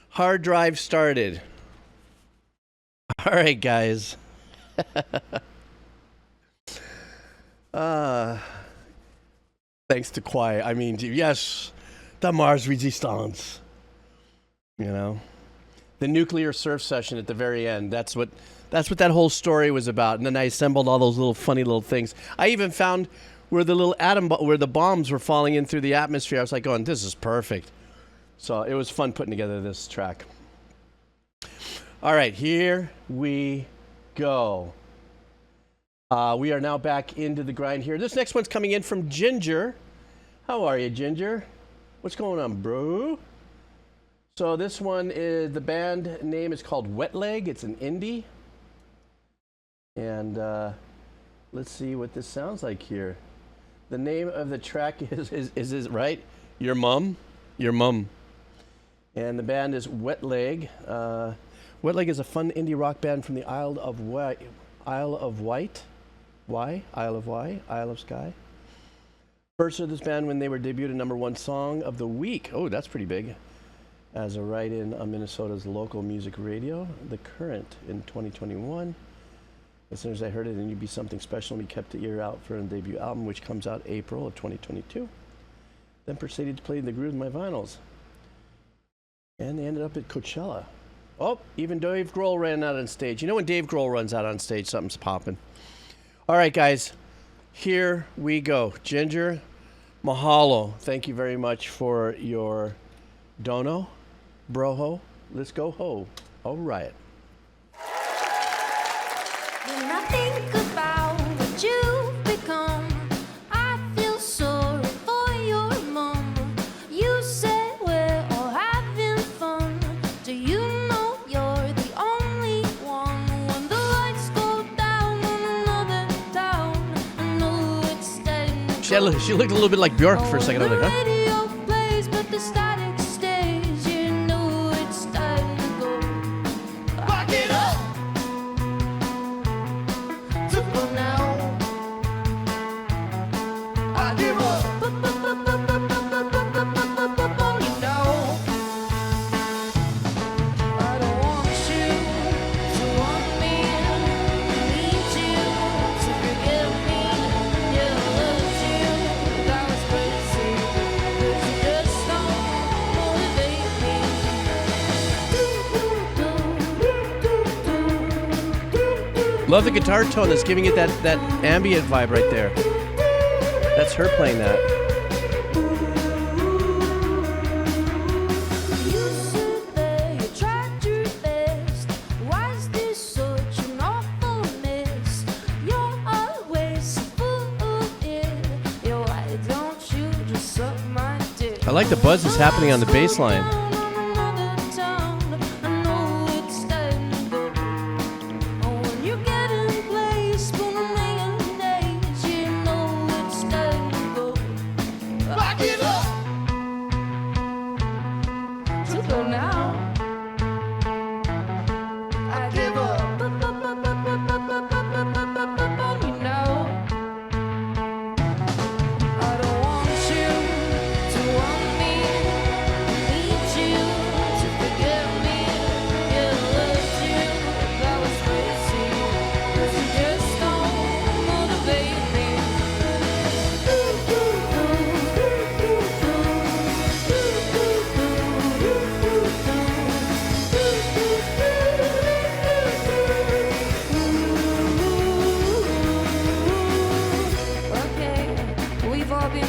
Hard drive started. All right, guys. Thanks to quiet. I mean, yes, the Mars Resistance. You know, the nuclear surf session at the very end. That's what that whole story was about. And then I assembled all those little funny little things. I even found where the little where the bombs were falling in through the atmosphere. I was like, going, this is perfect. So it was fun putting together this track. All right, here we go. We are now back into the grind here. This next one's coming in from Ginger. How are you, Ginger? What's going on, bro? So this one is, the band name is called Wet Leg. It's an indie. And let's see what this sounds like here. The name of the track is right? Your Mum? Your Mum. And the band is Wet Leg. Wet Leg is a fun indie rock band from the Isle of Wight. Isle of Skye. First of this band when they were debuted #1 song of the week. Oh, that's pretty big. As a write-in on Minnesota's local music radio. The Current in 2021. As soon as I heard it, and you'd be something special, and we kept the ear out for a debut album, which comes out April of 2022. Then proceeded to play the groove in my vinyls. And they ended up at Coachella. Oh, even Dave Grohl ran out on stage. You know when Dave Grohl runs out on stage, something's popping. All right, guys, here we go. Ginger, mahalo. Thank you very much for your dono, broho. Let's go ho. All right. When I think about what you've become, I feel sorry for your mom. You said we're all having fun. Do you know you're the only one? When the lights go down in another town, I know it's starting to She looked a little bit like Björk for a second. I was like, huh? radio plays, but the static stays. You know it's starting to go. Back it up. To go now. I give up. You know. I don't want you to want me. I need you to forgive me. Yeah, I loved you. That was crazy. 'Cause you just don't motivate me. Love the guitar tone that's giving it that ambient vibe right there. That's her playing that. You sit there, you tried your best. Why is this such an awful mess? You're always full of it. Yeah, why don't you just suck my dick? I like the buzz that's happening on the bass line.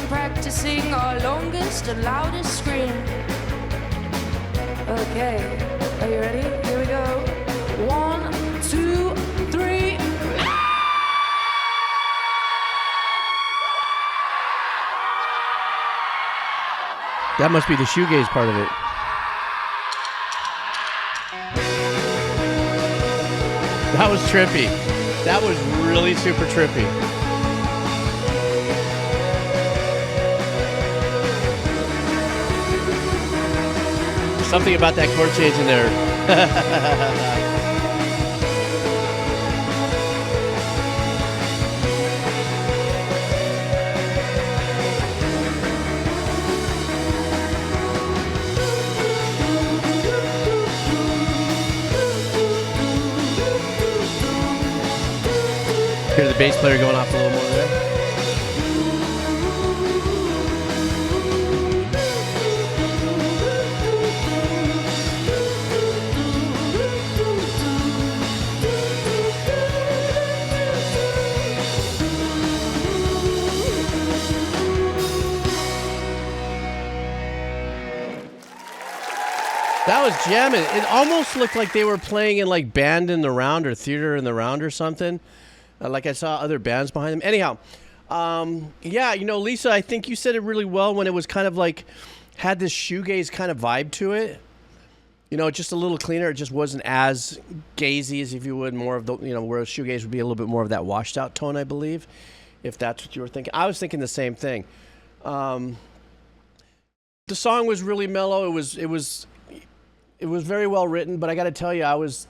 Practicing our longest and loudest scream. Okay, are you ready? Here we go. 1, 2, 3. That must be the shoegaze part of it. That was trippy. That was really super trippy. Something about that chord change in there. bass player going off a little more there. That was jamming. It almost looked like they were playing in like Band in the Round or Theater in the Round or something. Like I saw other bands behind them. Anyhow, yeah, you know, Lisa, I think you said it really well when it was kind of like had this shoegaze kind of vibe to it. You know, just a little cleaner. It just wasn't as gazy as if you would more of the, you know, where shoegaze would be a little bit more of that washed out tone, I believe, if that's what you were thinking. I was thinking the same thing. The song was really mellow. It was very well written, but I got to tell you, I was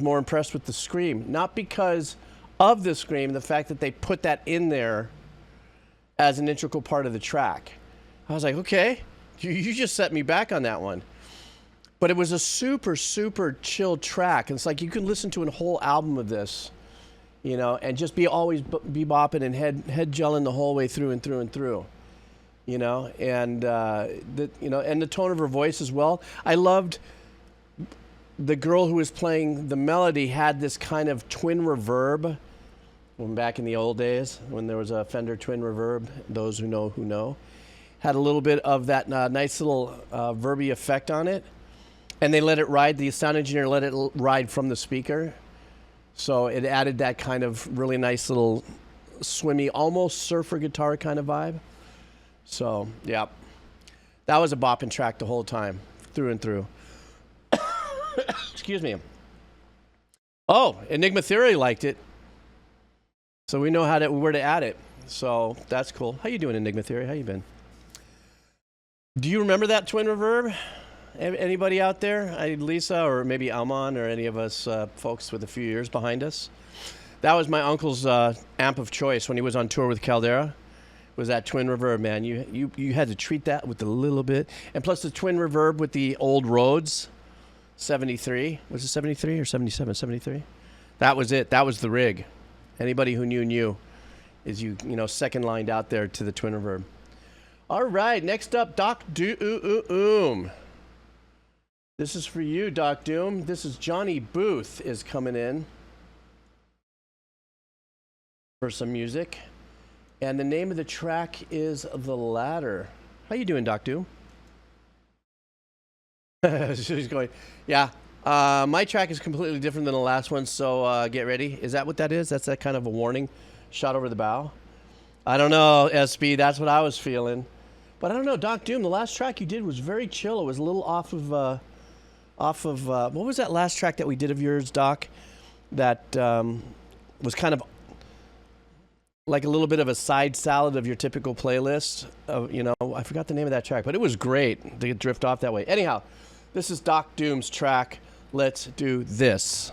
more impressed with the scream. Not because of the scream, the fact that they put that in there as an integral part of the track. I was like, okay, you just set me back on that one. But it was a super, super chill track. And it's like you can listen to a whole album of this, you know, and just always be bopping and head gelling the whole way through and through and through. You know, and and the tone of her voice as well. I loved the girl who was playing the melody had this kind of twin reverb. When back in the old days, when there was a Fender twin reverb, those who know, had a little bit of that nice little verby effect on it, and they let it ride. The sound engineer let it ride from the speaker, so it added that kind of really nice little swimmy, almost surfer guitar kind of vibe. So, yeah, that was a bopping track the whole time, through and through. Excuse me. Oh, Enigma Theory liked it. So we know where to add it. So that's cool. How you doing, Enigma Theory? How you been? Do you remember that twin reverb? Anybody out there? Lisa or maybe Alman or any of us folks with a few years behind us? That was my uncle's amp of choice when he was on tour with Caldera. Was that twin reverb, man. You had to treat that with a little bit. And plus the twin reverb with the old Rhodes 73. Was it 73 or 77? 73? That was it. That was the rig. Anybody who knew is you second lined out there to the twin reverb. All right, next up, Doc Doom. This is for you, Doc Doom. This is Johnny Booth is coming in for some music. And the name of the track is The Ladder. How you doing, Doc Doom? She's going, yeah. My track is completely different than the last one, so get ready. Is that what that is? That's that kind of a warning shot over the bow? I don't know, SB. That's what I was feeling. But I don't know, Doc Doom, the last track you did was very chill. It was a little off of what was that last track that we did of yours, Doc? That was kind of like a little bit of a side salad of your typical playlist. I forgot the name of that track, but it was great to drift off that way. Anyhow, this is Doc Doom's track. Let's do this.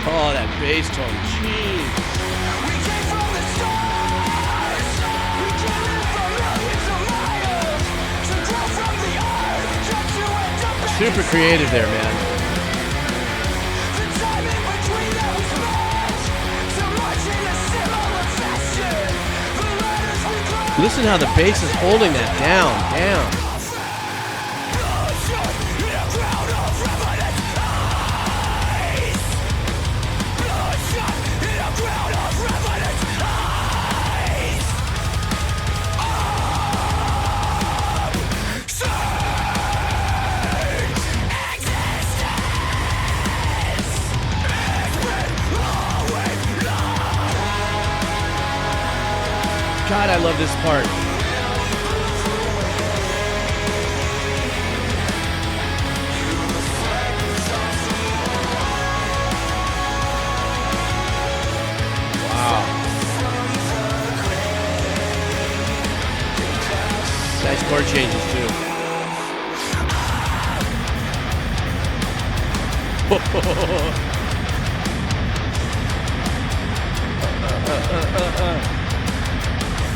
Oh, that bass tone, jeez. We came from the stars. We came in from millions of miles to grow from the earth, just to end up. Super creative there, man. The time in between that was spent so much in a similar fashion. The Listen how the bass is holding that down. God, I love this part. Wow. Nice chord changes too.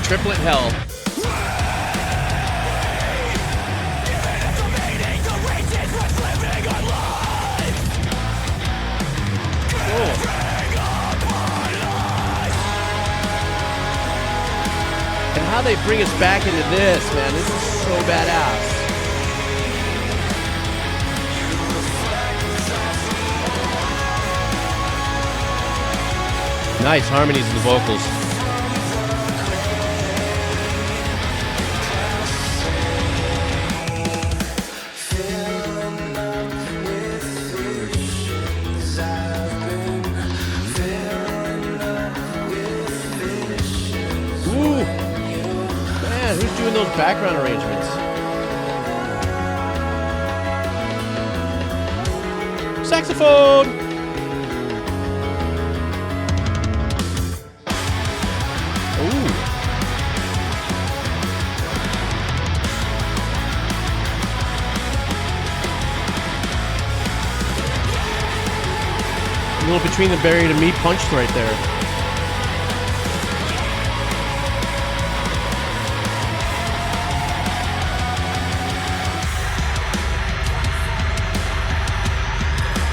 Triplet hell. Cool. And how they bring us back into this, man. This is so badass. Nice harmonies in the vocals. Those background arrangements. Saxophone. Ooh. A little between the berry to meat punched right there.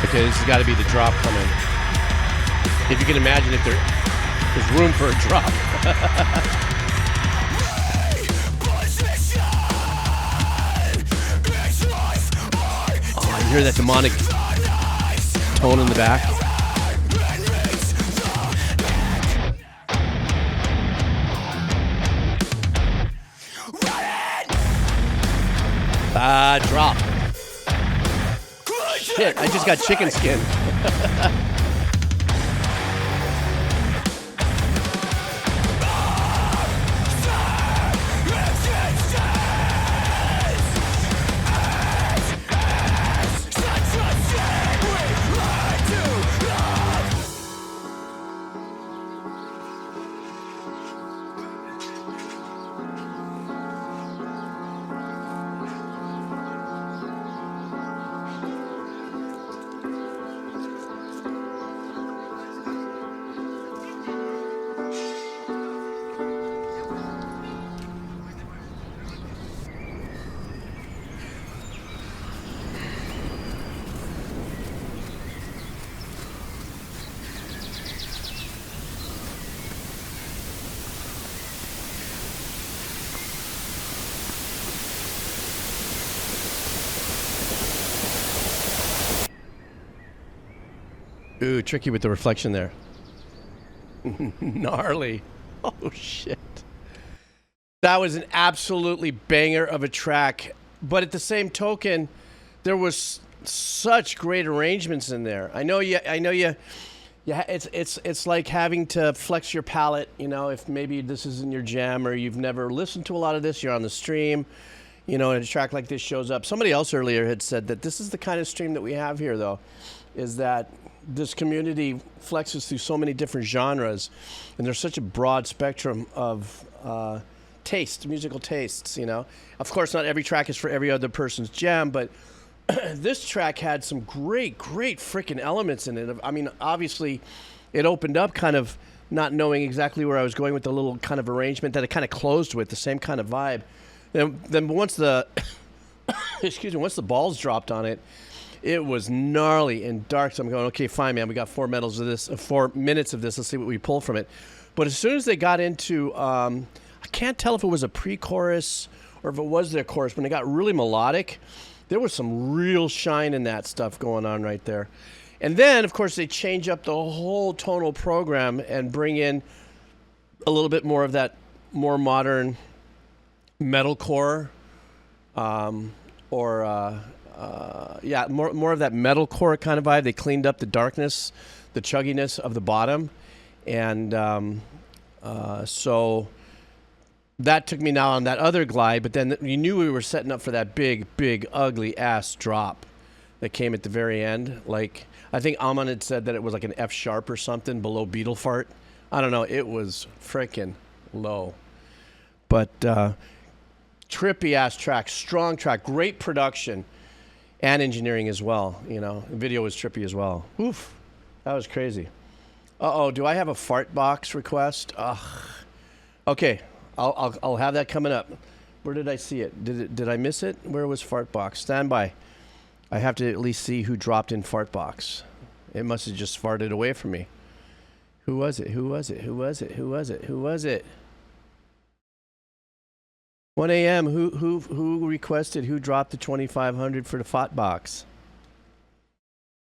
Okay, this has got to be the drop coming. If you can imagine if there's room for a drop. Oh, you hear that demonic tone in the back? Drop. Shit, I just got chicken skin. Ooh, tricky with the reflection there. Gnarly. Oh, shit. That was an absolutely banger of a track. But at the same token, there was such great arrangements in there. I know you. Yeah, it's like having to flex your palate, you know, if maybe this isn't your jam or you've never listened to a lot of this, you're on the stream, you know, and a track like this shows up. Somebody else earlier had said that this is the kind of stream that we have here, though, is that this community flexes through so many different genres, and there's such a broad spectrum of musical tastes, you know. Of course, not every track is for every other person's jam, but this track had some great freaking elements in it. I mean, obviously, it opened up kind of not knowing exactly where I was going with the little kind of arrangement that it kind of closed with, the same kind of vibe. Then once the, once the balls dropped on it, it was gnarly and dark. So I'm going, okay, fine, man. We got 4 minutes of this. Let's see what we pull from it. But as soon as they got into, I can't tell if it was a pre-chorus or if it was their chorus. When it got really melodic, there was some real shine in that stuff going on right there. And then, of course, they change up the whole tonal program and bring in a little bit more of that more modern metalcore, more of that metalcore kind of vibe. They cleaned up the darkness, the chugginess of the bottom, and so that took me now on that other glide. But then you knew we were setting up for that big, ugly ass drop that came at the very end. Like, I think Amon had said that it was like an F sharp or something below Beetle Fart. I don't know. It was freaking low. But trippy ass track, strong track, great production and engineering as well. You know, the video was trippy as well. Oof, that was crazy. Uh-oh, do I have a fart box request? Ugh. Okay, I'll have that coming up. Where did I see it? Did I miss it? Where was fart box? Stand by. I have to at least see who dropped in fart box. It must have just farted away from me. Who was it? 1 a.m. Who requested? Who dropped the 2,500 for the fart box?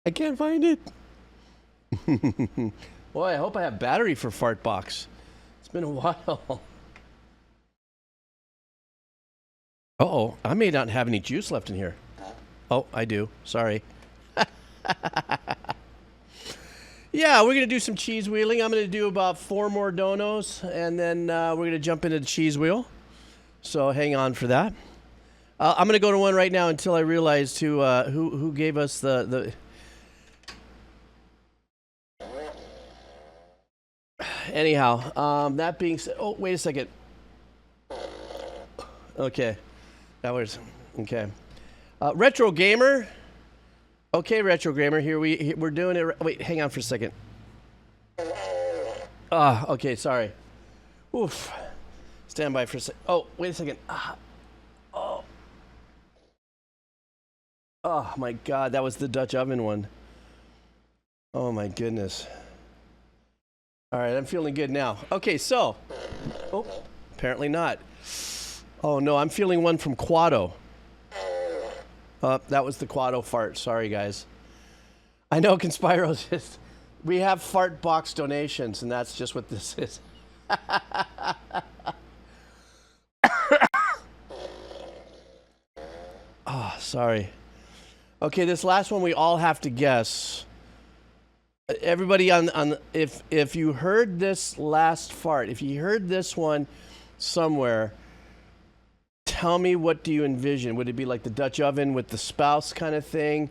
I can't find it. Boy, I hope I have battery for fart box. It's been a while. Uh-oh, I may not have any juice left in here. Oh, I do. Sorry. Yeah, we're going to do some cheese wheeling. I'm going to do about 4 more donos, and then we're going to jump into the cheese wheel. So hang on for that. I'm going to go to one right now until I realize who gave us the... Anyhow, that being said... Oh, wait a second. Okay. That was... Okay. Retro Gamer. Okay, Retro Gamer. Here we're doing it. Wait, hang on for a second. Okay, sorry. Oof. Stand by for a second. Oh, wait a second. Oh. Oh my God, that was the Dutch oven one. Oh my goodness. All right, I'm feeling good now. Okay, so. Oh, apparently not. Oh no, I'm feeling one from Quado. That was the Quado fart. Sorry, guys. I know Conspiro's just... We have fart box donations, and that's just what this is. Oh, sorry. Okay, this last one we all have to guess. Everybody if you heard this last fart, if you heard this one somewhere... Tell me, what do you envision? Would it be like the Dutch oven with the spouse kind of thing,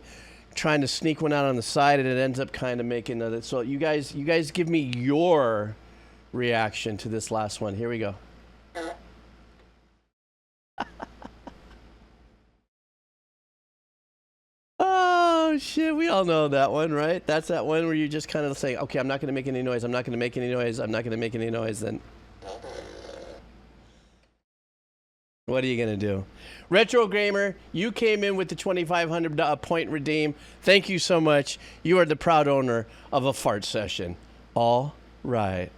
trying to sneak one out on the side, and it ends up kind of making a... So you guys give me your reaction to this last one. Here we go. Oh shit, we all know that one, right? That's that one where you just kind of say, okay, I'm not going to make any noise. I'm not going to make any noise. I'm not going to make any noise. Then. What are you going to do? Retro Gamer, you came in with the 2,500 point redeem. Thank you so much. You are the proud owner of a fart session. All right.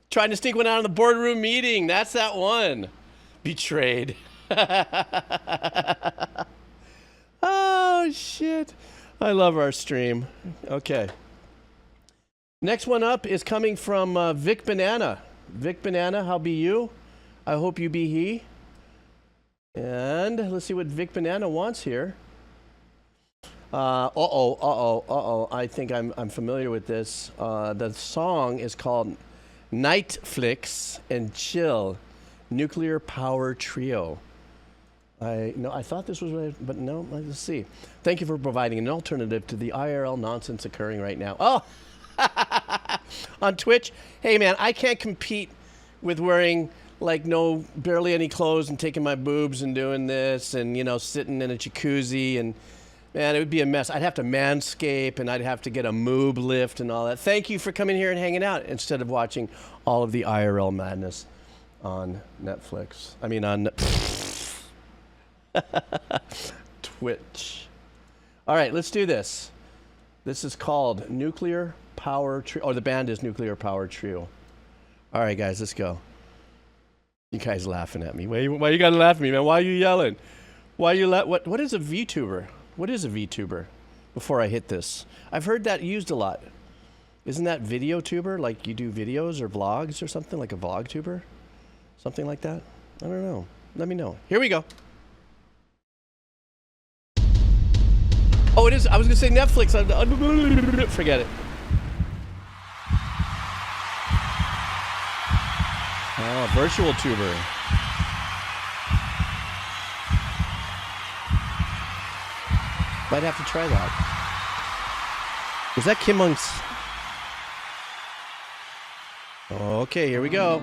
Trying to sneak one out of the boardroom meeting. That's that one. Betrayed. Oh, shit. I love our stream. Okay. Next one up is coming from Vic Banana. Vic Banana, how be you? I hope you be he. And let's see what Vic Banana wants here. I think I'm familiar with this. The song is called Nyetflix and Chill, Nuclear Power Trio. I thought this was, but no, let's see. Thank you for providing an alternative to the IRL nonsense occurring right now. Oh, on Twitch. Hey man, I can't compete with wearing like barely any clothes and taking my boobs and doing this and, you know, sitting in a jacuzzi and, man, it would be a mess. I'd have to manscape and I'd have to get a moob lift and all that. Thank you for coming here and hanging out instead of watching all of the IRL madness on Netflix. I mean, on Twitch. All right, let's do this. This is called Nuclear Power Trio, or the band is Nuclear Power Trio. All right, guys, let's go. You guys laughing at me? Why you gotta laugh at me, man? Why are you yelling? Why you what is a VTuber? What is a VTuber? Before I hit this, I've heard that used a lot. Isn't that video tuber? Like you do videos or vlogs or something, like a vlog tuber? Something like that? I don't know. Let me know. Here we go. Oh, it is. I was gonna say Netflix. Forget it. Oh, virtual tuber. Might have to try that. Is that Kim Monk's? Okay, here we go.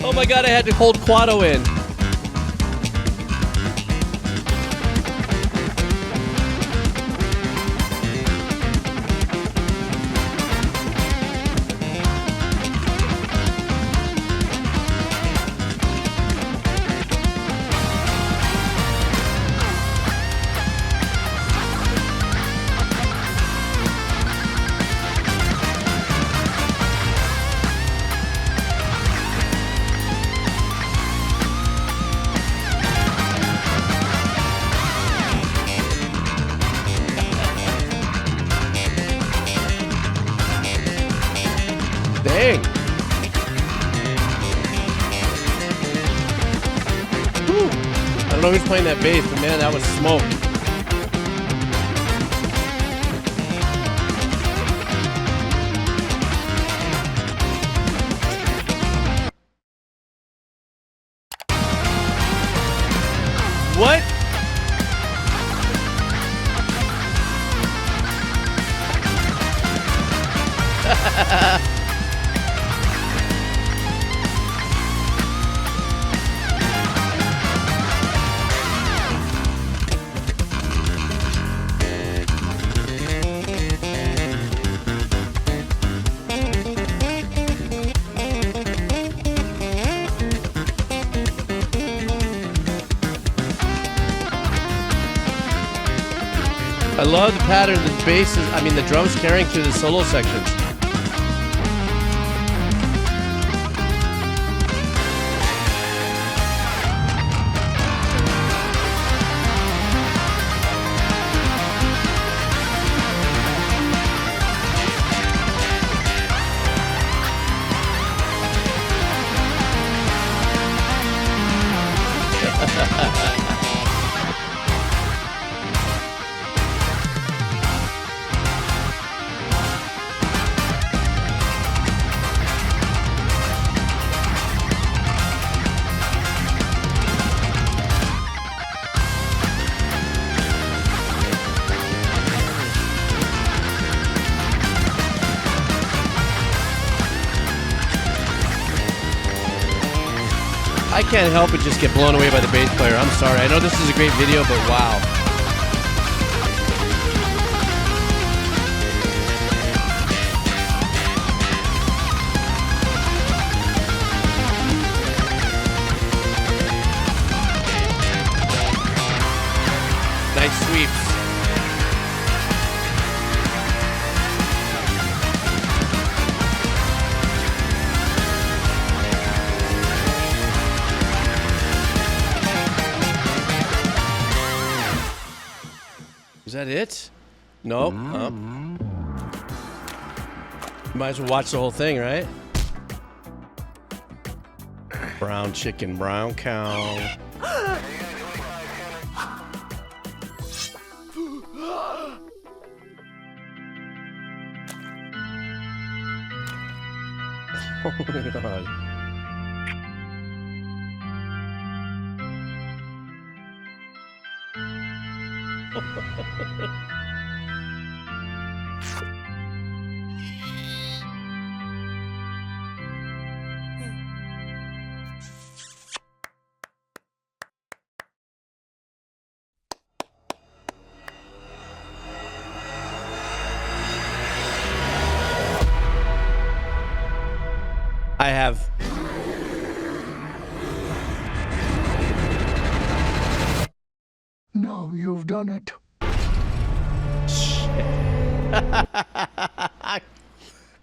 Oh my god, I had to hold Quado in. Dang. Whew. I don't know who's playing that bass, but man, that was smoke. What? I love the pattern the bass is, the drums carrying through the solo sections. I can't help but just get blown away by the bass player. I'm sorry. I know this is a great video, but wow. Nice sweeps. Is that it? Nope. Might as well watch the whole thing, right? Brown chicken, brown cow. Oh my god. I have Now you've done it.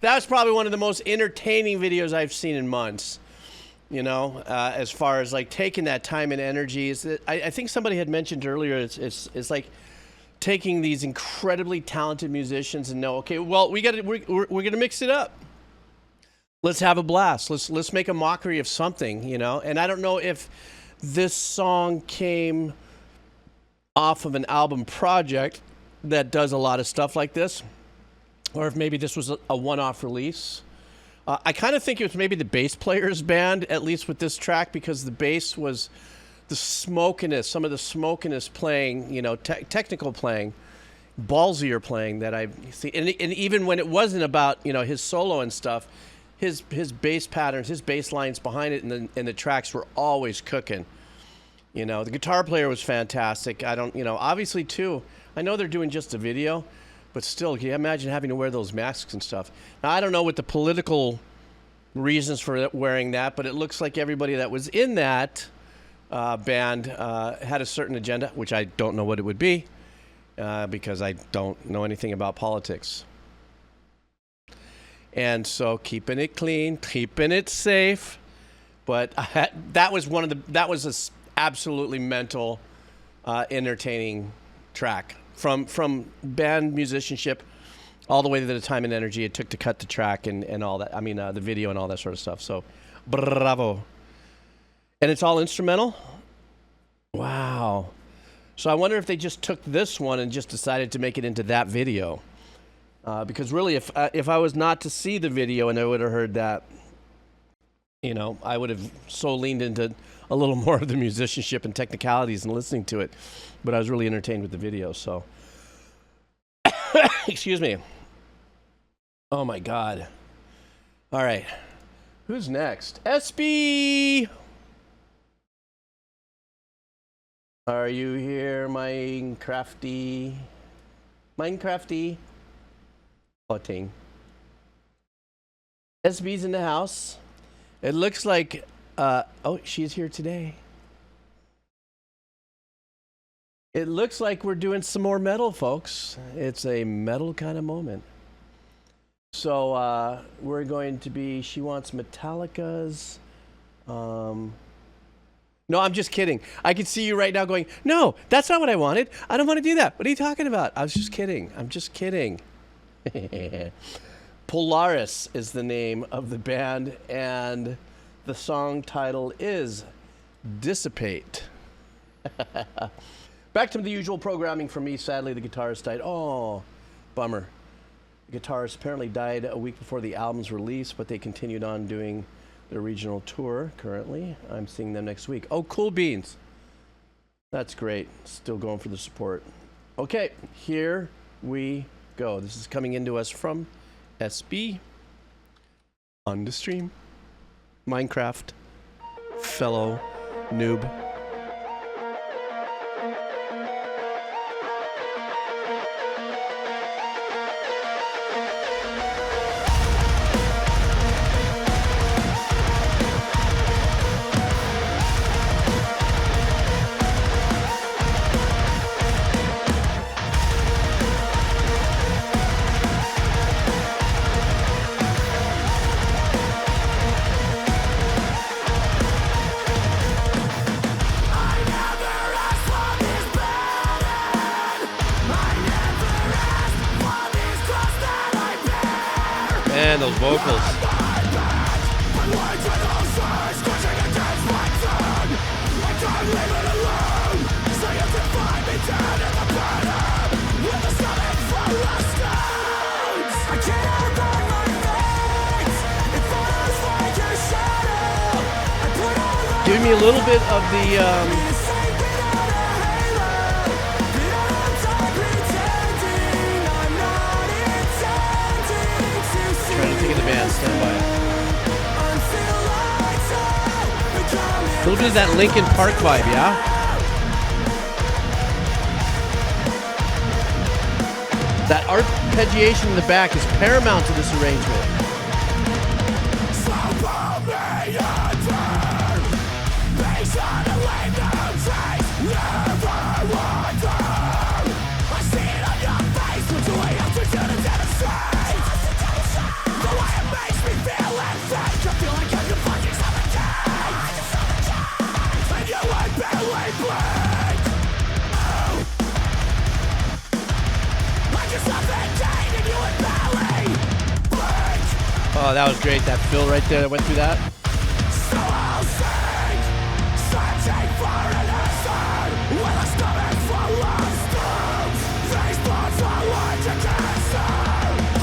That's probably one of the most entertaining videos I've seen in months. You know, as far as like taking that time and energy, I think somebody had mentioned earlier. It's like taking these incredibly talented musicians and know, okay, well, we're gonna mix it up. Let's have a blast. Let's make a mockery of something, you know. And I don't know if this song came off of an album project that does a lot of stuff like this, or if maybe this was a one-off release. I kind of think it was maybe the bass player's band, at least with this track, because the bass was the smokiness, some of the smokiness playing, you know, technical playing, ballsier playing that I see. And even when it wasn't about, you know, his solo and stuff, his bass patterns, his bass lines behind it, and the tracks were always cooking. You know, the guitar player was fantastic. Obviously too, I know they're doing just a video, but still, can you imagine having to wear those masks and stuff? Now, I don't know what the political reasons for wearing that, but it looks like everybody that was in that band had a certain agenda, which I don't know what it would be, because I don't know anything about politics. And so keeping it clean, keeping it safe. But that was an absolutely mental, entertaining track. From band musicianship all the way to the time and energy it took to cut the track and all that. I mean, the video and all that sort of stuff. So, bravo. And it's all instrumental? Wow. So I wonder if they just took this one and just decided to make it into that video. Because really, if I was not to see the video and I would have heard that, you know, I would have so leaned into a little more of the musicianship and technicalities and listening to it. But I was really entertained with the video, so. Excuse me. Oh, my God. All right. Who's next? SB! Are you here, Minecrafty? Plotting. SB's in the house. It looks like, oh, she's here today. It looks like we're doing some more metal, folks. It's a metal kind of moment. So we're going to be, she wants Metallica's. No, I'm just kidding. I can see you right now going, no, that's not what I wanted. I don't want to do that. What are you talking about? I was just kidding. I'm just kidding. Polaris is the name of the band, and the song title is Dissipate. Back to the usual programming for me. Sadly, the guitarist died. Oh, bummer. The guitarist apparently died a week before the album's release, but they continued on doing their regional tour currently. I'm seeing them next week. Oh, cool beans. That's great. Still going for the support. Okay, here we go. This is coming into us from SB on the stream. Minecraft fellow noob. Man, those vocals. Give me a little bit of the trying to think of the band, stand by. A little bit of that Linkin Park vibe, yeah? That arpeggiation in the back is paramount to this arrangement. Oh, that was great. That fill right there that went through that. So I'll sing, searching for an answer. When the stomach full of storms, these thoughts are like a cancer,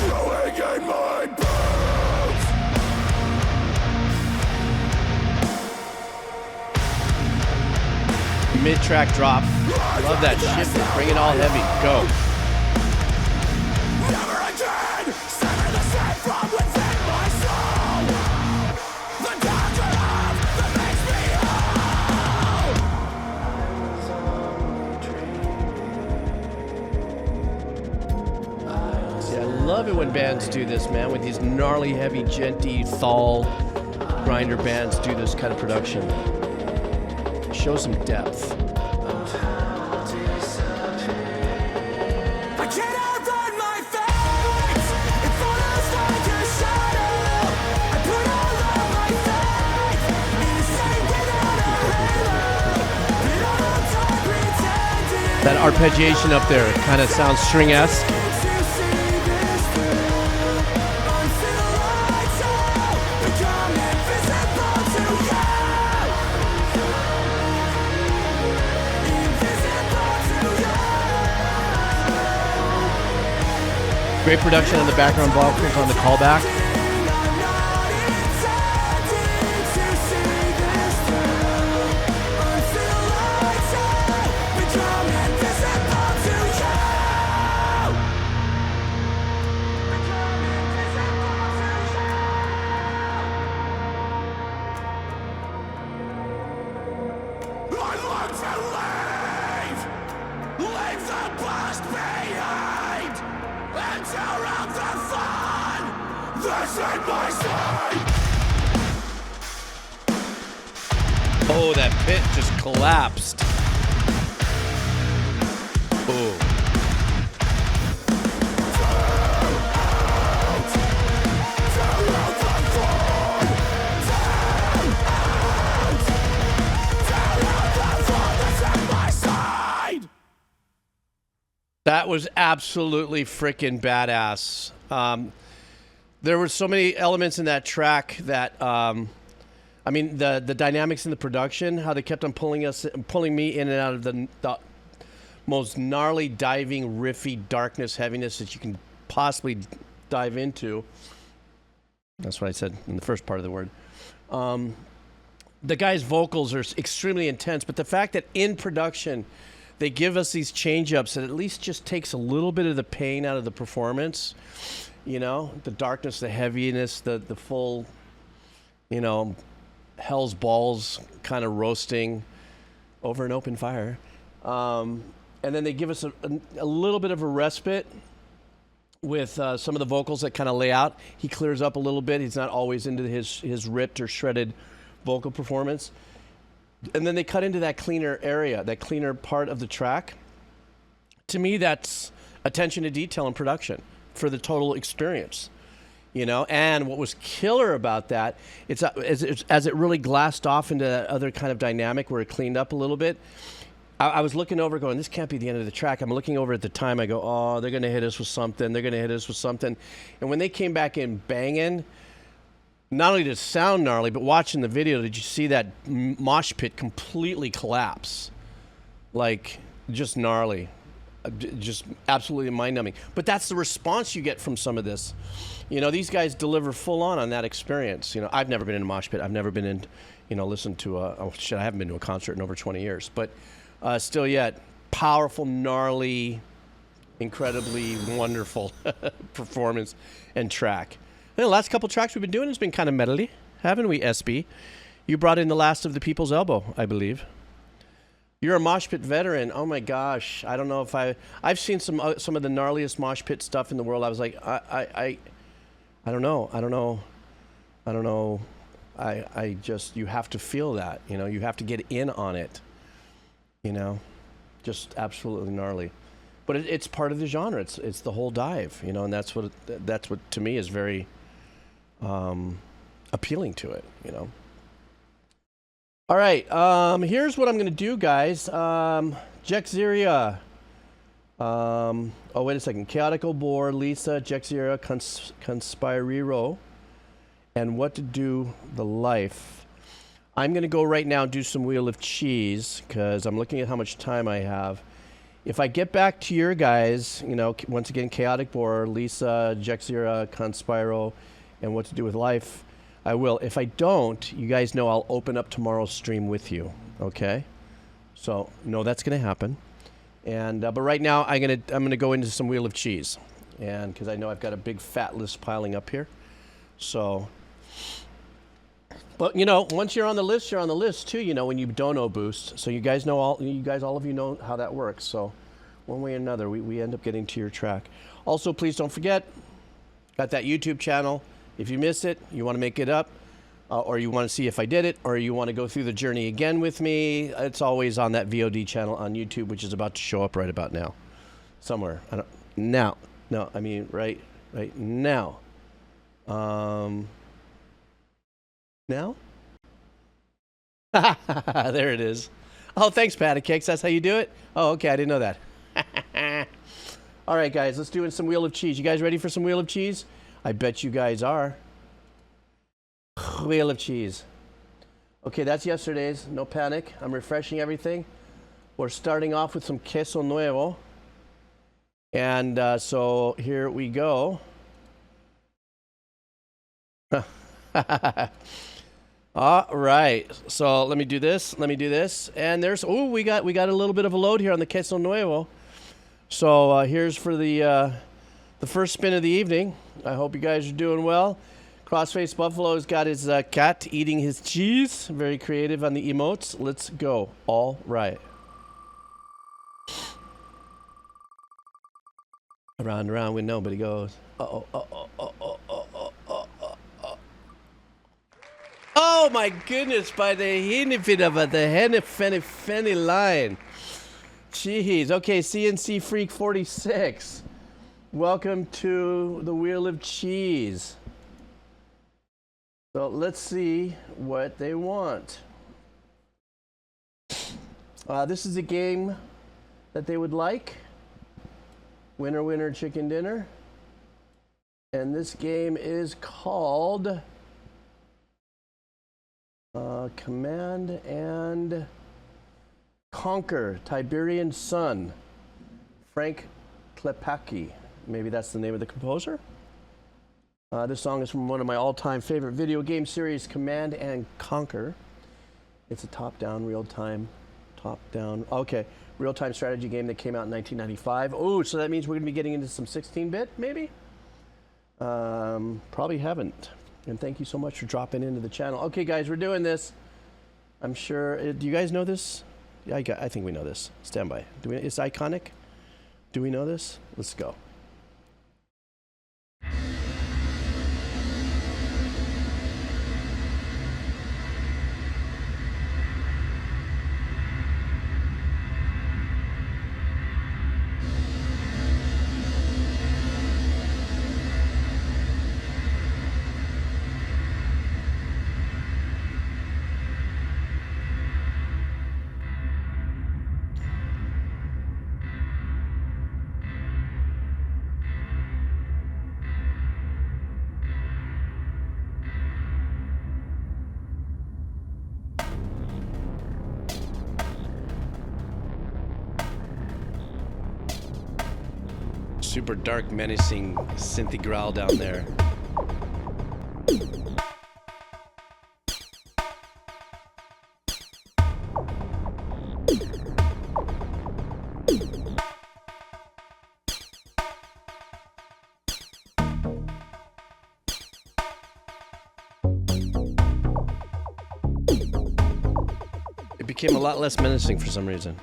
growing in my bones. Mid-track drop. Love that shift. Bring it all heavy. Go. Never again, sever the sand from within my soul. The doctor of that makes me whole. See, I love it when bands do this, man. With these gnarly, heavy, genty, thal grinder bands do this kind of production. Show some depth. I can't outrun my fate. It follows like a shadow. I put all of my faith in the same without a halo. Been all time pretending That arpeggiation up there kind of sounds string-esque. to see this through until I tell, become invisible to you. Invisible to you. Great production on the background vocals on the callback. I'm not intending to see this through until I tell, become invisible to you. Become invisible to you. I long to leave the past behind, and tear out the fun that's in my sight. Oh, that pit just collapsed. Oh. That was absolutely freaking badass. There were so many elements in that track that, I mean, the dynamics in the production, how they kept on pulling me in and out of the most gnarly, diving, riffy darkness, heaviness that you can possibly dive into. That's what I said in the first part of the word. The guy's vocals are extremely intense, but the fact that in production they give us these change-ups that at least just takes a little bit of the pain out of the performance. You know, the darkness, the heaviness, the full, you know, hell's balls kind of roasting over an open fire. And then they give us a little bit of a respite with some of the vocals that kind of lay out. He clears up a little bit. He's not always into his ripped or shredded vocal performance. And then they cut into that cleaner area, that cleaner part of the track. To me, that's attention to detail and production for the total experience, you know. And what was killer about that, it's as it really glassed off into that other kind of dynamic where it cleaned up a little bit. I was looking over going, this can't be the end of the track. I'm looking over at the time. I go, oh, they're going to hit us with something. They're going to hit us with something. And when they came back in banging, not only did it sound gnarly, but watching the video, did you see that mosh pit completely collapse? Like, just gnarly. Just absolutely mind-numbing. But that's the response you get from some of this. You know, these guys deliver full-on on that experience. You know, I've never been in a mosh pit. I've never been in, you know, listened to I haven't been to a concert in over 20 years. But still yet, powerful, gnarly, incredibly wonderful performance and track. The last couple tracks we've been doing has been kind of metally, haven't we, SB? You brought in the last of the People's Elbow, I believe. You're a mosh pit veteran. Oh my gosh, I don't know if I've seen some of the gnarliest mosh pit stuff in the world. I was like, I don't know. I just, you have to feel that, you know. You have to get in on it, you know. Just absolutely gnarly. But it's part of the genre. It's the whole dive, you know, and that's what to me is very appealing to it, you know. All right, here's what I'm going to do, guys. Jexeria. Oh, wait a second. Chaotic Obor, Lisa, Jexeria, Conspiriro. and what to do the life. I'm going to go right now and do some Wheel of Cheese because I'm looking at how much time I have. If I get back to your guys, you know, once again, Chaotic Boar, Lisa, Jexira, Conspiro, and what to do with life, I will. If I don't, you guys know I'll open up tomorrow's stream with you, okay? So, no, that's going to happen. And but right now, I'm gonna go into some Wheel of Cheese, and because I know I've got a big fat list piling up here. So, but you know, once you're on the list, you're on the list too. You know, when you dono boost, so you guys know all of you know how that works. So, one way or another, we end up getting to your track. Also, please don't forget, got that YouTube channel. If you miss it, you want to make it up, or you want to see if I did it, or you want to go through the journey again with me, it's always on that VOD channel on YouTube, which is about to show up right about now. Somewhere. Right now. Now? There it is. Oh, thanks, Patty Cakes. That's how you do it? Oh, okay. I didn't know that. All right, guys. Let's do some Wheel of Cheese. You guys ready for some Wheel of Cheese? I bet you guys are. Wheel of Cheese. Okay, that's yesterday's. No panic. I'm refreshing everything. We're starting off with some queso nuevo. And so here we go. All right. So let me do this. And there's, oh, we got a little bit of a load here on the queso nuevo. So here's for the first spin of the evening. I hope you guys are doing well. Crossface Buffalo's got his cat eating his cheese. Very creative on the emotes. Let's go. All right. Around and around when nobody goes. Oh my goodness, by the Hennefit of the Hennefenny line. Jeez. Okay, CNC Freak 46. Welcome to the Wheel of Cheese. So let's see what they want. This is a game that they would like. Winner, winner, chicken dinner. And this game is called Command and Conquer, Tiberian Sun. Frank Klepacki. Maybe that's the name of the composer. This song is from one of my all-time favorite video game series, Command and Conquer. It's a top-down, real-time strategy game that came out in 1995. Oh, so that means we're going to be getting into some 16-bit, maybe? Probably haven't. And thank you so much for dropping into the channel. Okay, guys, we're doing this. I'm sure. Do you guys know this? Yeah, I think we know this. Stand by. It's iconic. Do we know this? Let's go. Super dark, menacing synthy growl down there. It became a lot less menacing for some reason.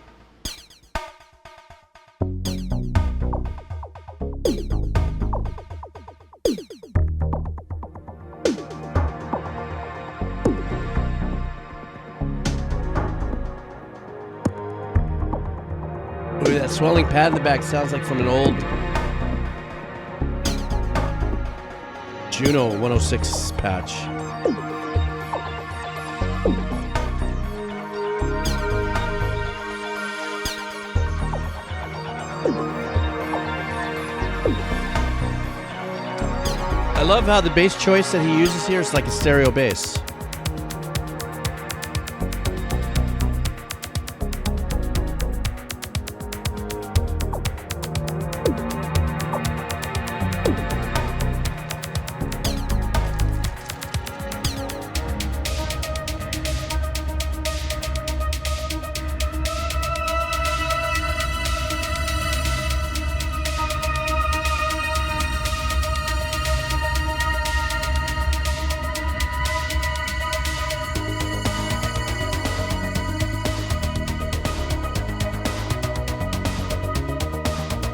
Ooh, that swelling pad in the back sounds like from an old Juno 106 patch. I love how the bass choice that he uses here is like a stereo bass.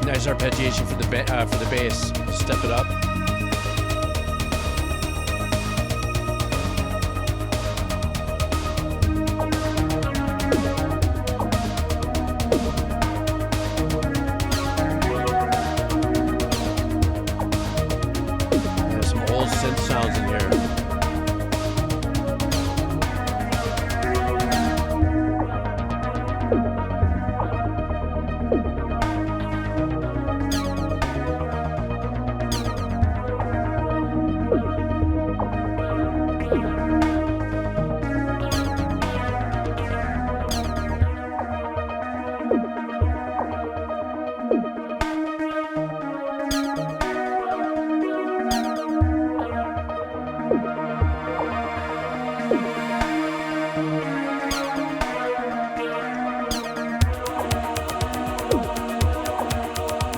Nice arpeggiation for the bass. Step it up. There's some old synth sounds in here.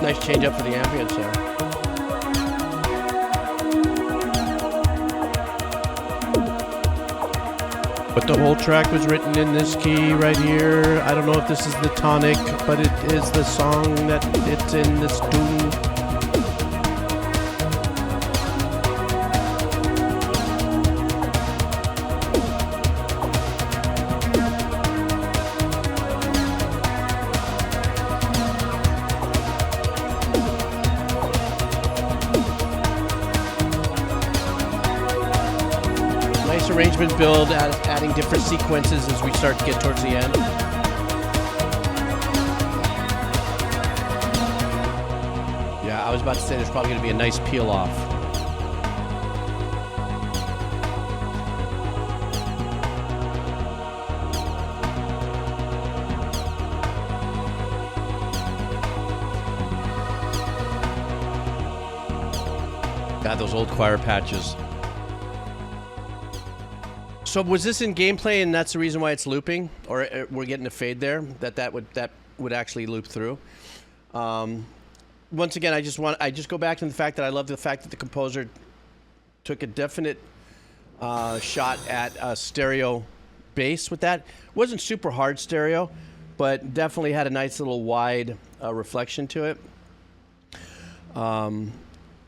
Nice change up for the ambience there. But the whole track was written in this key right here. I don't know if this is the tonic, but it is the song that it's in this tune. Arrangement build, adding different sequences as we start to get towards the end. Yeah, I was about to say there's probably going to be a nice peel off. God, those old choir patches. So was this in gameplay, and that's the reason why it's looping, or we're getting a fade there? That would actually loop through. Once again, I just go back to the fact that I love the fact that the composer took a definite shot at a stereo bass with that. It wasn't super hard stereo, but definitely had a nice little wide reflection to it. And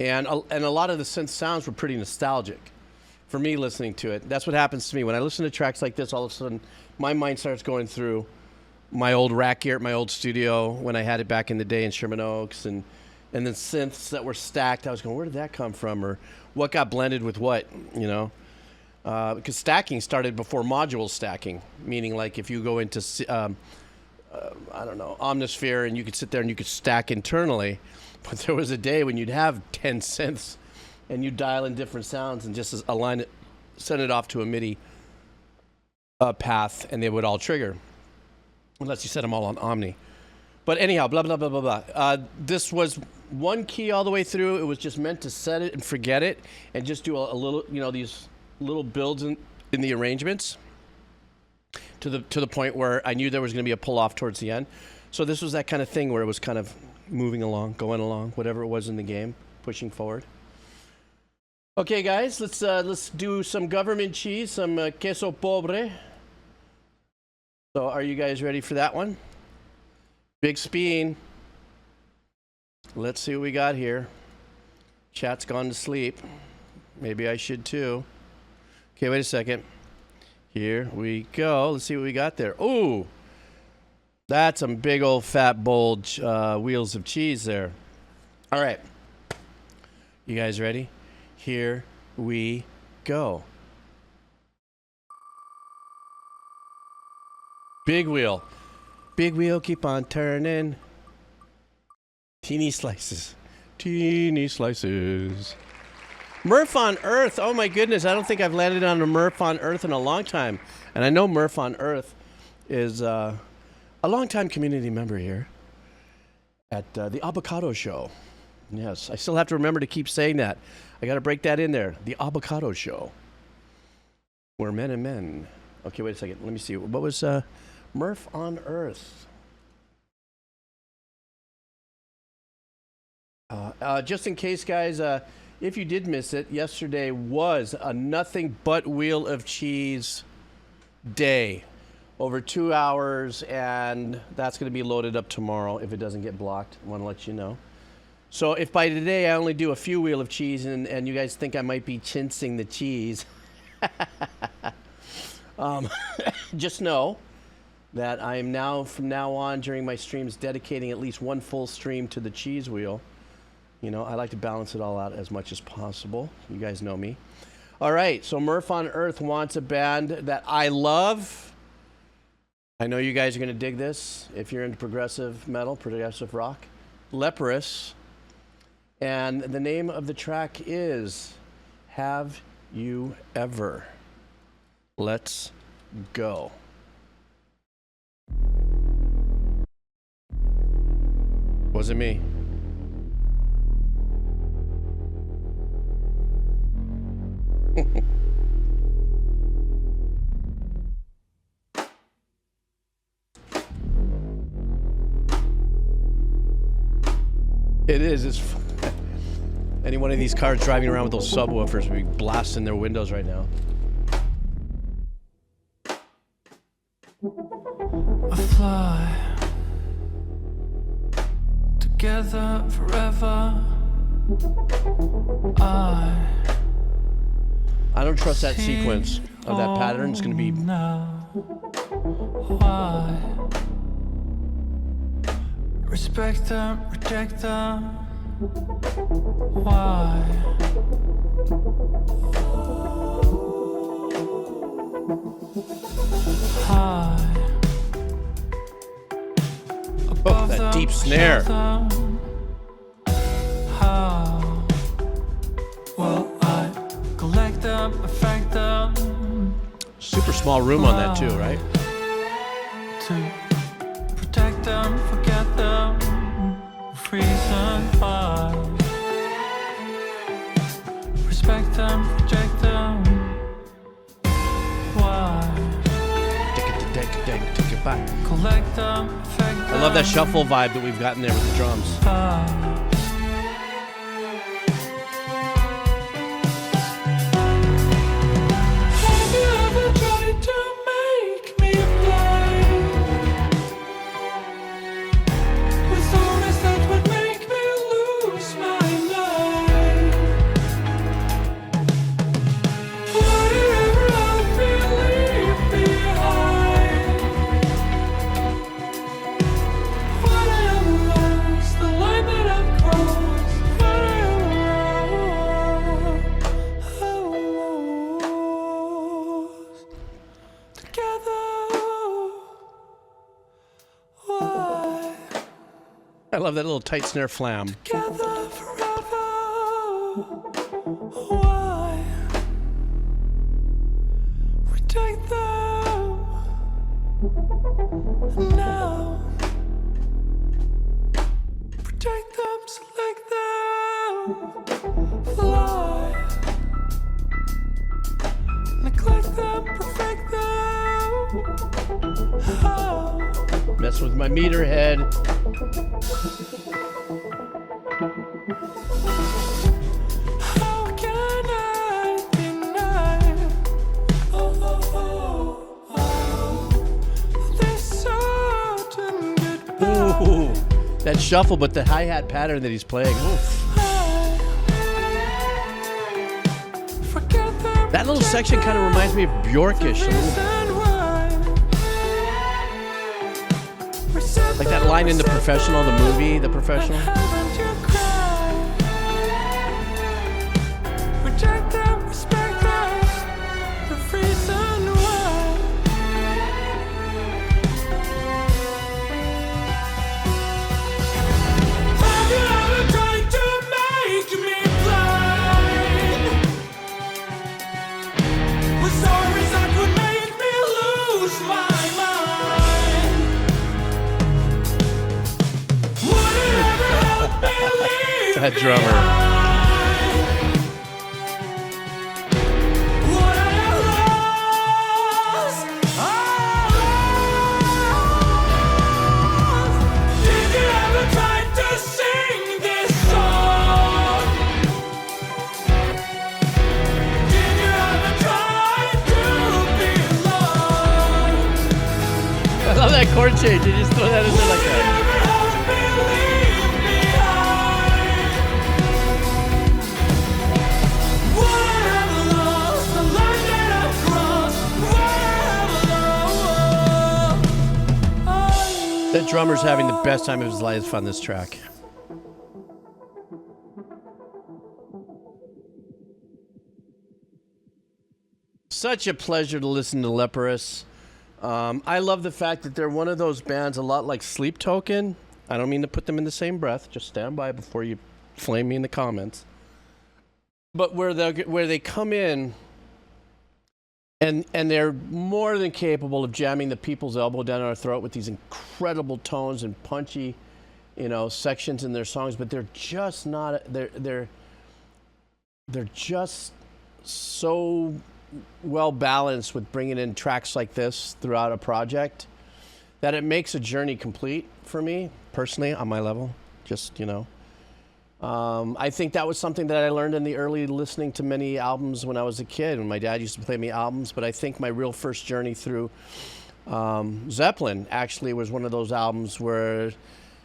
a lot of the synth sounds were pretty nostalgic. For me, listening to it, that's what happens to me when I listen to tracks like this. All of a sudden, my mind starts going through my old rack gear at my old studio when I had it back in the day in Sherman Oaks, and then synths that were stacked. I was going, where did that come from, or what got blended with what? You know, because stacking started before module stacking, meaning like if you go into I don't know, Omnisphere, and you could sit there and you could stack internally, but there was a day when you'd have 10 synths. And you dial in different sounds and just align it, send it off to a MIDI path, and they would all trigger, unless you set them all on Omni. But anyhow, blah, blah, blah, blah, blah. This was one key all the way through. It was just meant to set it and forget it, and just do a little, you know, these little builds in the arrangements to the point where I knew there was going to be a pull off towards the end. So this was that kind of thing where it was kind of moving along, going along, whatever it was in the game, pushing forward. Okay, guys, let's do some government cheese, some queso pobre. So, are you guys ready for that one? Big Speen. Let's see what we got here. Chat's gone to sleep. Maybe I should too. Okay, wait a second. Here we go. Let's see what we got there. Ooh, that's some big old fat bold wheels of cheese there. All right, you guys ready? Here we go. Big wheel. Big wheel, keep on turning. Teeny slices. Teeny slices. Murph on Earth. Oh my goodness, I don't think I've landed on a Murph on Earth in a long time. And I know Murph on Earth is a longtime community member here at the Avocado Show. Yes, I still have to remember to keep saying that. I got to break that in there. The Avocado Show. We're men and men. Okay, wait a second. Let me see. What was Murph on Earth? Just in case, guys, if you did miss it, yesterday was a nothing but Wheel of Cheese day. Over 2 hours, and that's going to be loaded up tomorrow if it doesn't get blocked. I want to let you know. So if by today I only do a few Wheel of Cheese and you guys think I might be chinsing the cheese, just know that I am now, from now on, during my streams, dedicating at least one full stream to the cheese wheel. You know, I like to balance it all out as much as possible. You guys know me. All right, so Murph on Earth wants a band that I love. I know you guys are going to dig this if you're into progressive metal, progressive rock. Leprous. And the name of the track is Have You Ever? Let's go. Wasn't me. It is. It's any one of these cars driving around with those subwoofers would be blasting their windows right now. I fly together forever. I don't trust that sequence of that pattern. It's going to be... Why? Respect them, reject them. Why? High. Oh, that deep snare. How? Well, I collect them, affect them. Super small room on that too, right? To protect them, forget them. Reason why. Respect them, reject them. Why? Collect them, affect them. I love that shuffle vibe that we've gotten there with the drums. Have you ever tried to make me blind? With stories that would make me lose my mind. Whatever I leave behind. Whatever lies, the line that I've crossed. Whatever lost. Together. Why? I love that little tight snare flam. Together forever. Why? Reject them now. Protect them, select them. Fly. Neglect them, perfect them. How? Messing with my meter head. How can I deny? This certain goodbye. Ooh, that shuffle, but the hi-hat pattern that he's playing. Oof. Forget them, That little section kind of reminds me of Bjorkish. a little- reason why. Like that line in The Professional, the movie, The Professional. Haven't you cried? Reject them, respect them. The reason why. Have you ever tried to make me blind? that drummer. What I lost, did you ever try to sing this song? Did you ever try to belong? I love that chord change. They just throw that in there like that. That drummer's having the best time of his life on this track. Such a pleasure to listen to Leprous. I love the fact that they're one of those bands, a lot like Sleep Token. I don't mean to put them in the same breath. Just stand by before you flame me in the comments. But where they come in and they're more than capable of jamming the people's elbow down our throat with these incredible tones and punchy, sections in their songs. But they're just not. They're just so well balanced with bringing in tracks like this throughout a project that it makes a journey complete for me personally on my level. Just I think that was something that I learned in the early listening to many albums when I was a kid, when my dad used to play me albums. But I think my real first journey through Zeppelin actually was one of those albums where,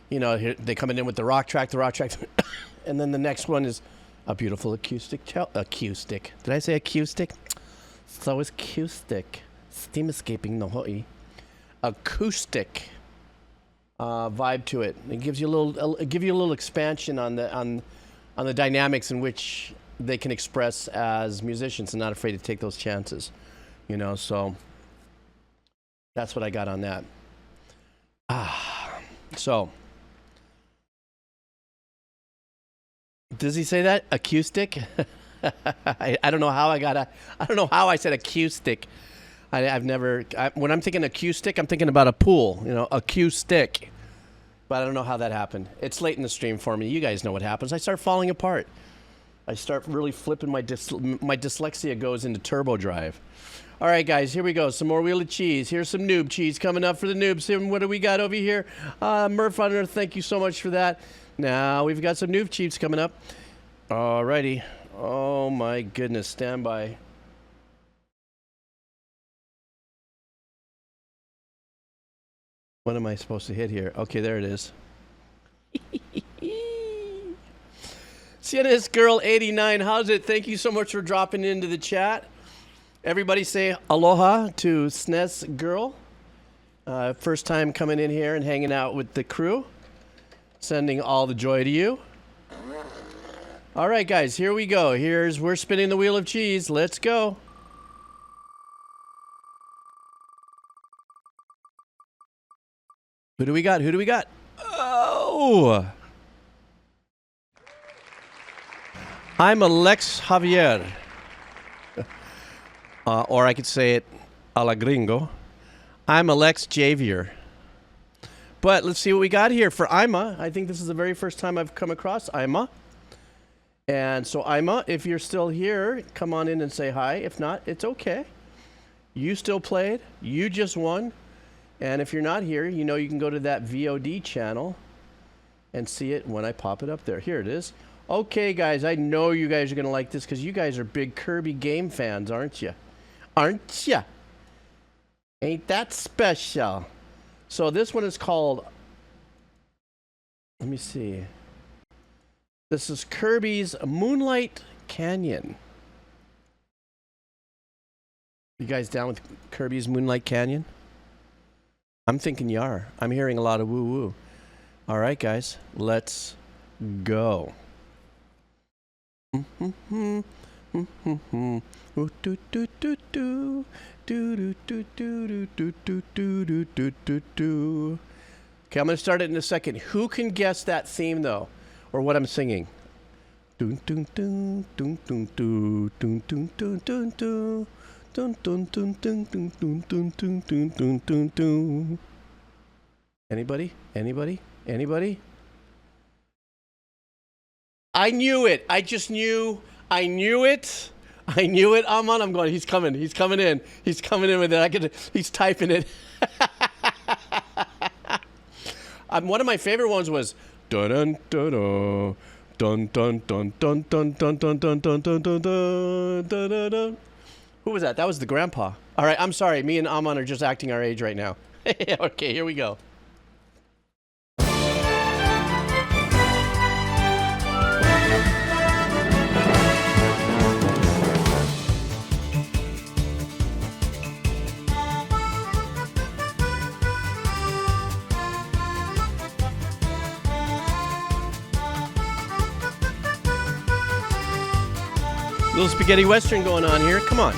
they come in with the rock track, and then the next one is a beautiful acoustic. Did I say acoustic? So is acoustic. Steam escaping no hoi. Acoustic. Vibe to it. It gives you a little expansion on the dynamics in which they can express as musicians and not afraid to take those chances. So that's what I got on that. So does he say that? Acoustic? I don't know how I don't know how I said acoustic. I've never, when I'm thinking acoustic, I'm thinking about a pool, acoustic. But I don't know how that happened. It's late in the stream for me. You guys know what happens. I start falling apart. I start really flipping. My dyslexia goes into turbo drive. All right, guys, here we go. Some more Wheel of Cheese. Here's some noob cheese coming up for the noobs. What do we got over here? Murph on Earth, thank you so much for that. Now we've got some noob cheese coming up. All righty. Oh, my goodness. Stand by. What am I supposed to hit here? Okay, there it is. CNS Girl 89, how's it? Thank you so much for dropping into the chat. Everybody say aloha to SNES Girl. First time coming in here and hanging out with the crew. Sending all the joy to you. All right, guys, here we go. We're spinning the Wheel of Cheese. Let's go. Who do we got? Oh! I'm Alex Javier. Or I could say it a la gringo. I'm Alex Javier. But let's see what we got here for Ima. I think this is the very first time I've come across Ima. And so Ima, if you're still here, come on in and say hi. If not, it's okay. You still played. You just won. And if you're not here, you can go to that VOD channel and see it when I pop it up there. Here it is. Okay, guys, I know you guys are going to like this because you guys are big Kirby game fans, aren't you? Aren't you? Ain't that special? So this one is called, let me see. This is Kirby's Moonlight Canyon. You guys down with Kirby's Moonlight Canyon? I'm thinking you are. I'm hearing a lot of woo-woo. All right, guys, let's go. Okay, I'm going to start it in a second. Who can guess that theme, though, or what I'm singing? Anybody? I knew it. I just knew. I knew it. I knew it. I'm going. He's coming. He's coming in. He's coming in with it. He's typing it. One of my favorite ones was dun dun dun dun dun dun dun dun dun dun dun dun dun dun dun dun. Who was that? That was the grandpa. All right. I'm sorry. Me and Amon are just acting our age right now. Okay. Here we go. Little spaghetti western going on here. Come on.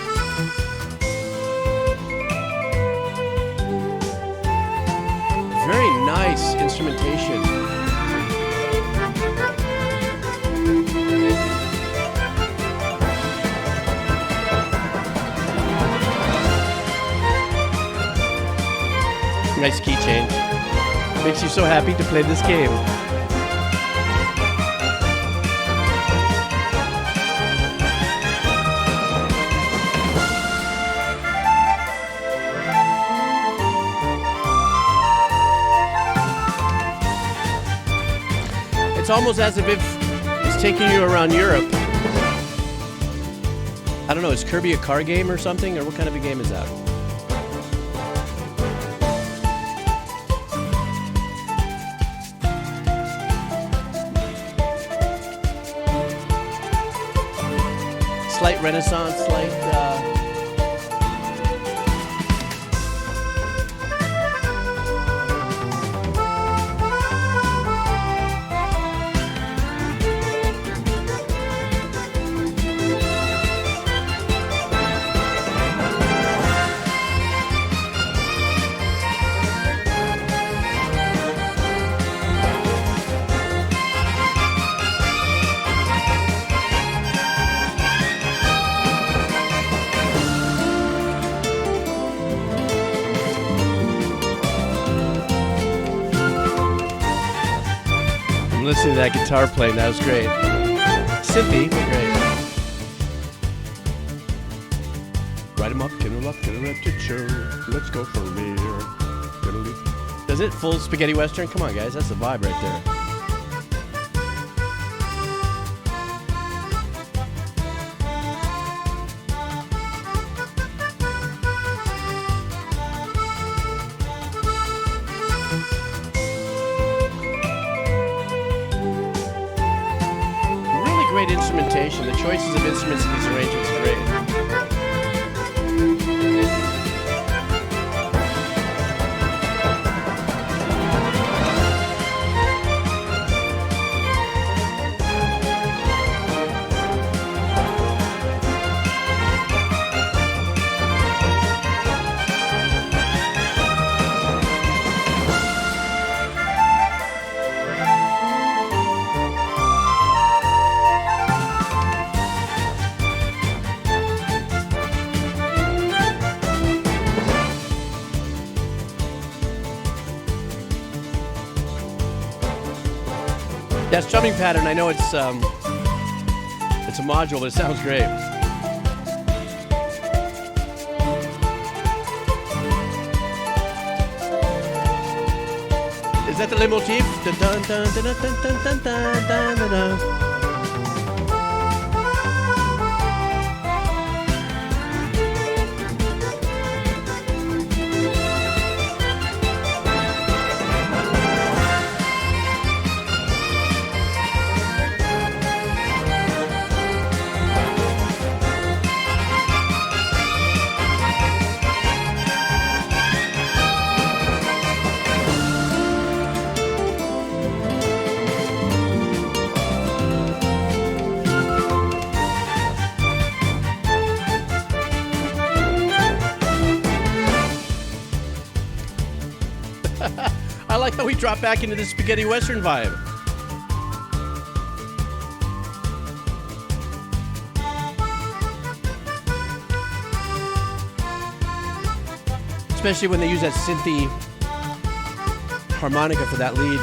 Very nice instrumentation. Nice key change. Makes you so happy to play this game. It's almost as if it's taking you around Europe. I don't know, is Kirby a car game or something? Or what kind of a game is that? Slight renaissance, slight... listening to that guitar playing, that was great. Synthy, but great. Write him up, get him up to show. Let's go for a beer. Does it full spaghetti western? Come on, guys, that's the vibe right there. Instrumentation. The choices of instruments in these arrangements are great. That strumming pattern, I know it's a module, but it sounds great. Is that the leitmotif? Dun, dun, dun, dun, dun, dun, dun, dun, dun, dun. I like how we drop back into the spaghetti western vibe. Especially when they use that synthy harmonica for that lead.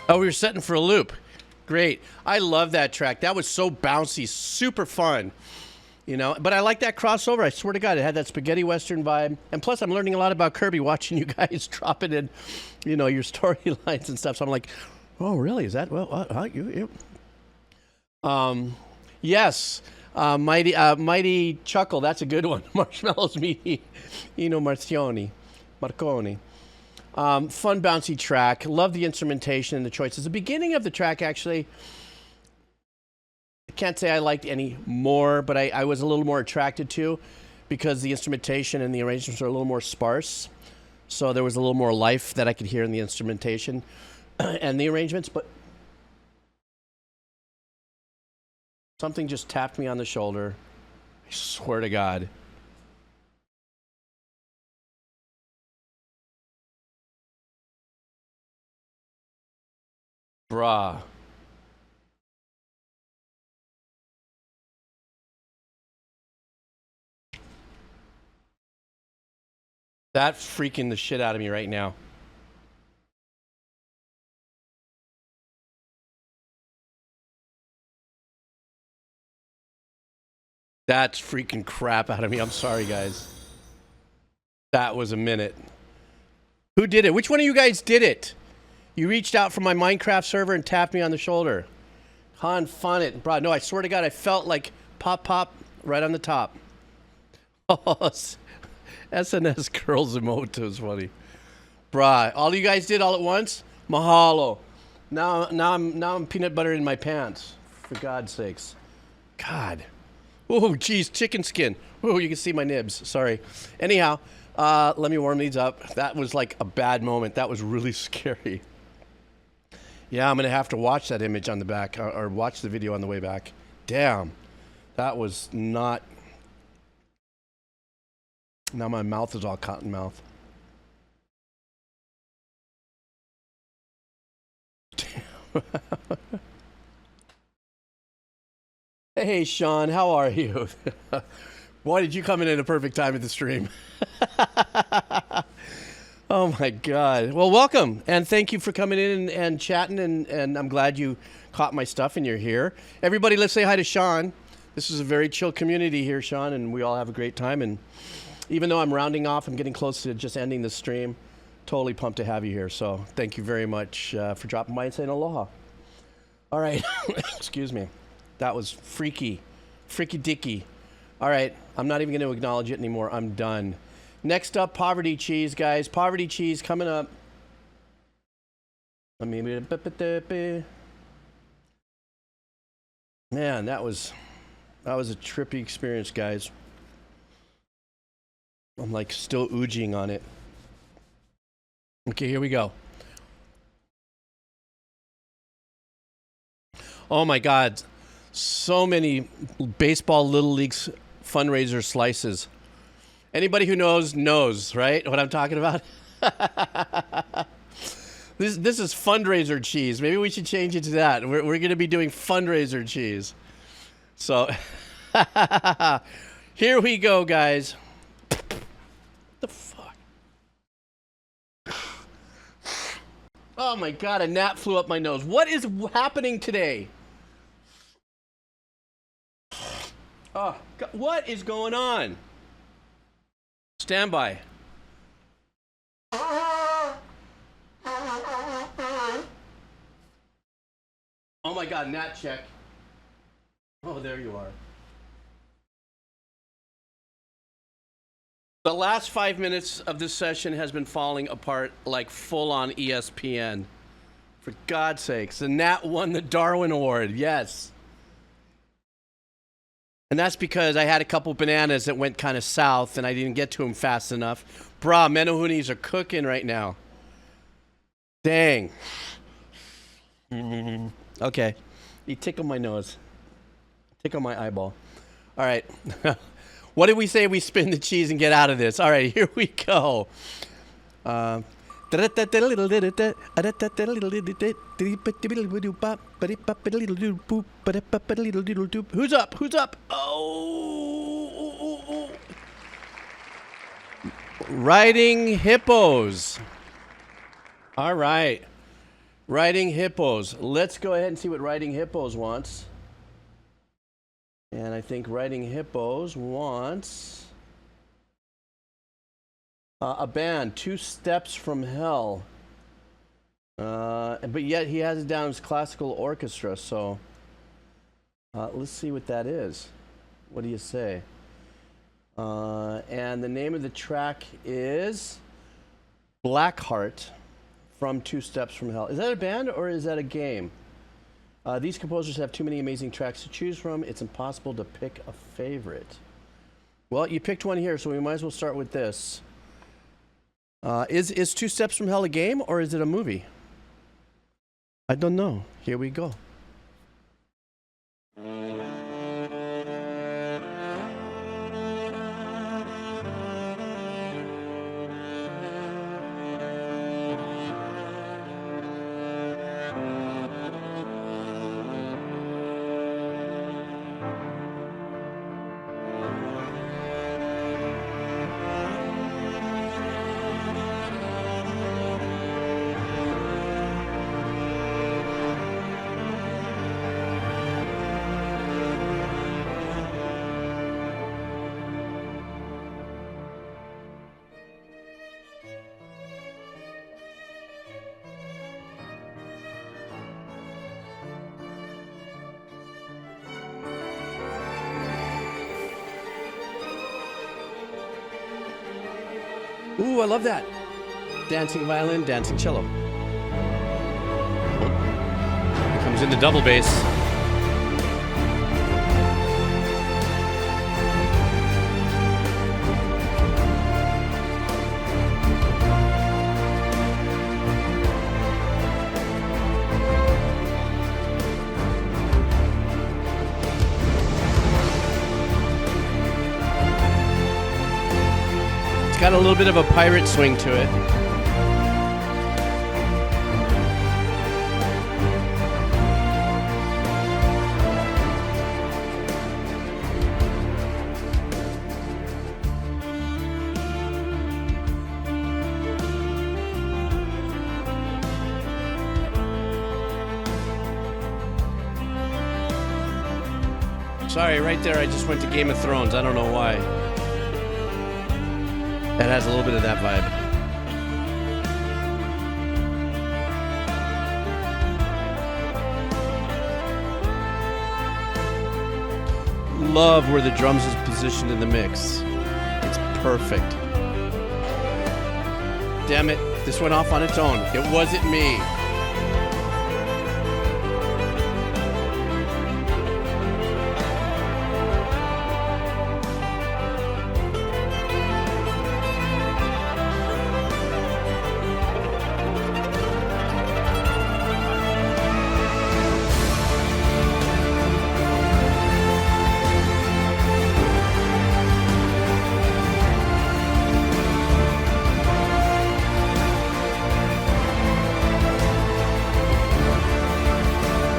Oh, we were setting for a loop. Great. I love that track. That was so bouncy, super fun. You know, but I like that crossover. I swear to God, it had that spaghetti western vibe. And plus, I'm learning a lot about Kirby watching you guys drop it in, you know, your storylines and stuff. So I'm like, oh, really? Is that well? Yes, mighty chuckle. That's a good one. Marshmallows me, Marconi. Fun bouncy track. Love the instrumentation and the choices. The beginning of the track actually. I can't say I liked any more, but I was a little more attracted to because the instrumentation and the arrangements are a little more sparse. So there was a little more life that I could hear in the instrumentation and the arrangements. But something just tapped me on the shoulder. I swear to God. Bruh. That's freaking the shit out of me right now. That's freaking crap out of me. I'm sorry, guys. That was a minute. Who did it? Which one of you guys did it? You reached out from my Minecraft server and tapped me on the shoulder. Fun it. Bro, no, I swear to God, I felt like pop right on the top. Oh, SNS girls emote was funny. Bruh, all you guys did all at once? Mahalo. Now I'm peanut butter in my pants. For God's sakes. God. Oh, geez, chicken skin. Oh, you can see my nibs. Sorry. Anyhow, let me warm these up. That was like a bad moment. That was really scary. Yeah, I'm going to have to watch that image on the back or watch the video on the way back. Damn. That was not... Now my mouth is all cotton mouth. Damn. Hey, Sean, how are you? Boy, did you come in at a perfect time at the stream. Oh, my God. Well, welcome, and thank you for coming in and chatting, and I'm glad you caught my stuff and you're here. Everybody, let's say hi to Sean. This is a very chill community here, Sean, and we all have a great time, and even though I'm rounding off, I'm getting close to just ending the stream. Totally pumped to have you here. So thank you very much for dropping by and saying aloha. All right. Excuse me. That was freaky. Freaky dicky. All right. I'm not even going to acknowledge it anymore. I'm done. Next up, Poverty Cheese, guys. Poverty Cheese coming up. Man, that was a trippy experience, guys. I'm like still ooging on it. Okay, here we go. Oh my God. So many baseball Little Leagues fundraiser slices. Anybody who knows, right? What I'm talking about? This is fundraiser cheese. Maybe we should change it to that. We're going to be doing fundraiser cheese. So here we go, guys. The fuck? Oh my God, a gnat flew up my nose. What is happening today? Oh, God, what is going on? Stand by. Oh my God, gnat check. Oh, there you are. The last 5 minutes of this session has been falling apart like full-on ESPN. For God's sakes, the Nat won the Darwin Award, yes. And that's because I had a couple bananas that went kind of south and I didn't get to them fast enough. Brah, Menahunis are cooking right now. Dang. Okay, you tickle my nose. Tickle my eyeball. All right. What did we say we spin the cheese and get out of this? All right, here we go. Who's up? Who's up? Oh. Riding hippos. All right. Riding Hippos. Let's go ahead and see what Riding Hippos wants. And I think Riding Hippos wants a band, 2 Steps from Hell. But yet he has it down as classical orchestra, so let's see what that is. What do you say? And the name of the track is Blackheart from 2 Steps from Hell. Is that a band or is that a game? These composers have too many amazing tracks to choose from. It's impossible to pick a favorite. Well, you picked one here, so we might as well start with this. Is 2 Steps from Hell a game or is it a movie? I don't know. Here we go. Ooh, I love that. Dancing violin, dancing cello. It comes into double bass. It's got a little bit of a pirate swing to it. Sorry, right there I just went to Game of Thrones. I don't know why. That has a little bit of that vibe. Love where the drums is positioned in the mix. It's perfect. Damn it, this went off on its own. It wasn't me.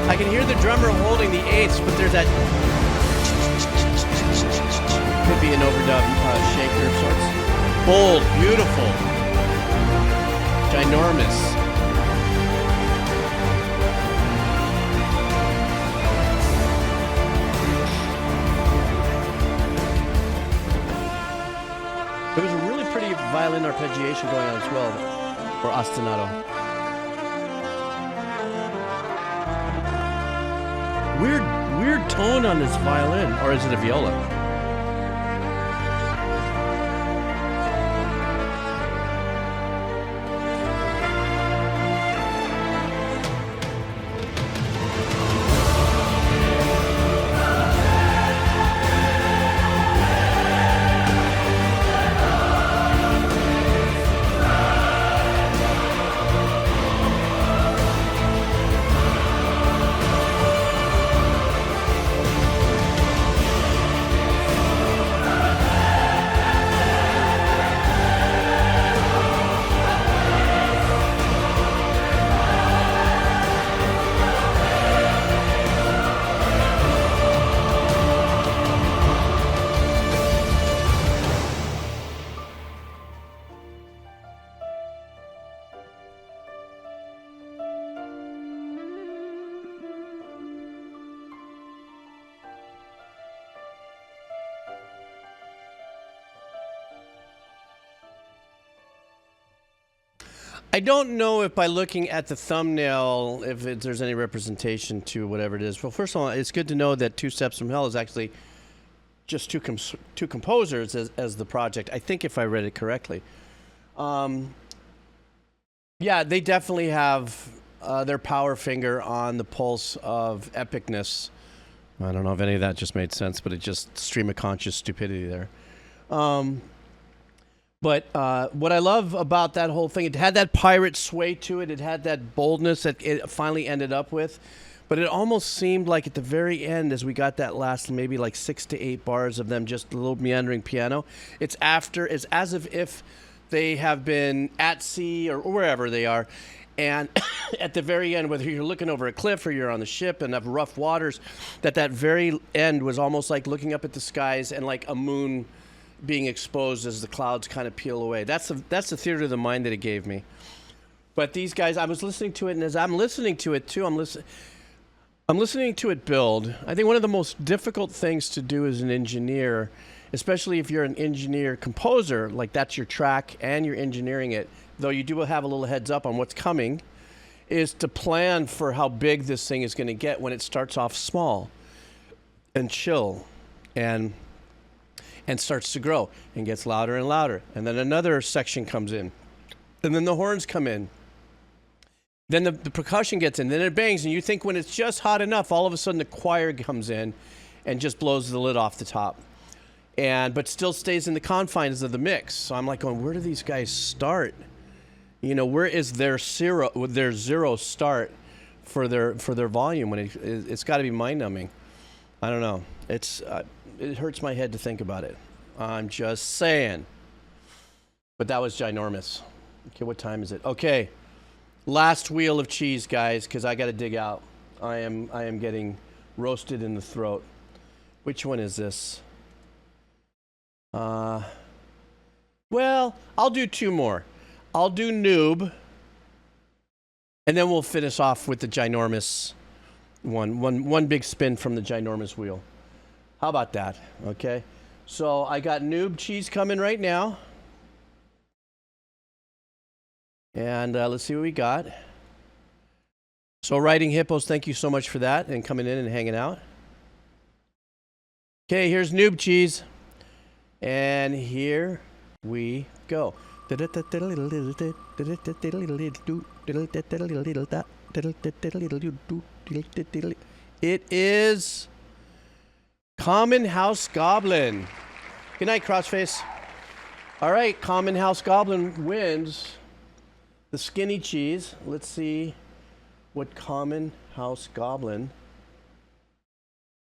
I can hear the drummer holding the eighths, but there's that could be an overdub shaker of sorts. Bold, beautiful, ginormous. There was a really pretty violin arpeggiation going on as well, or ostinato. Weird tone on this violin, or is it a viola? I don't know if by looking at the thumbnail, if there's any representation to whatever it is. Well, first of all, it's good to know that Two Steps from Hell is actually just two composers as the project. I think if I read it correctly. Yeah, they definitely have their power finger on the pulse of epicness. I don't know if any of that just made sense, but it just stream of conscious stupidity there. But what I love about that whole thing, it had that pirate sway to it. It had that boldness that it finally ended up with. But it almost seemed like at the very end, as we got that last maybe like 6 to 8 bars of them just a little meandering piano, it's as if they have been at sea or wherever they are. And at the very end, whether you're looking over a cliff or you're on the ship and have rough waters, that very end was almost like looking up at the skies and like a moon being exposed as the clouds kind of peel away. That's the theater of the mind that it gave me. But these guys, I was listening to it, and as I'm listening to it too, I'm listening to it build. I think one of the most difficult things to do as an engineer, especially if you're an engineer composer, like that's your track and you're engineering it, though you do have a little heads up on what's coming, is to plan for how big this thing is going to get when it starts off small and chill and starts to grow and gets louder and louder. And then another section comes in. And then the horns come in. Then the percussion gets in. Then it bangs. And you think when it's just hot enough, all of a sudden the choir comes in and just blows the lid off the top. But still stays in the confines of the mix. So I'm like going, where do these guys start? You know, where is their zero start for their volume? When it's got to be mind-numbing. I don't know. It hurts my head to think about it. I'm just saying. But that was ginormous. Okay, what time is it? Okay, last wheel of cheese, guys, because I got to dig out. I am getting roasted in the throat. Which one is this? Well, I'll do 2 more. I'll do Noob, and then we'll finish off with the ginormous one big spin from the ginormous wheel. How about that? Okay. So I got Noob cheese coming right now. And let's see what we got. So Riding Hippos, thank you so much for that and coming in and hanging out. Okay, here's Noob cheese. And here we go. It is Common House Goblin. Good night, Crossface. All right, Common House Goblin wins the skinny cheese. Let's see what Common House Goblin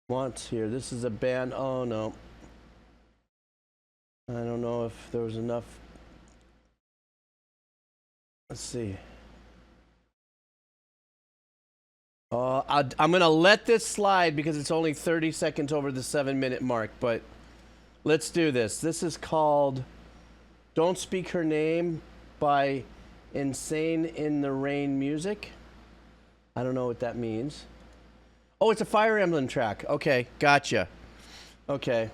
wants here. This is a band. Oh, no. I don't know if there was enough. Let's see. I'm going to let this slide because it's only 30 seconds over the 7-minute mark, but let's do this. This is called Don't Speak Her Name by Insaneintherain Music. I don't know what that means. Oh, it's a Fire Emblem track. Okay, gotcha. Okay.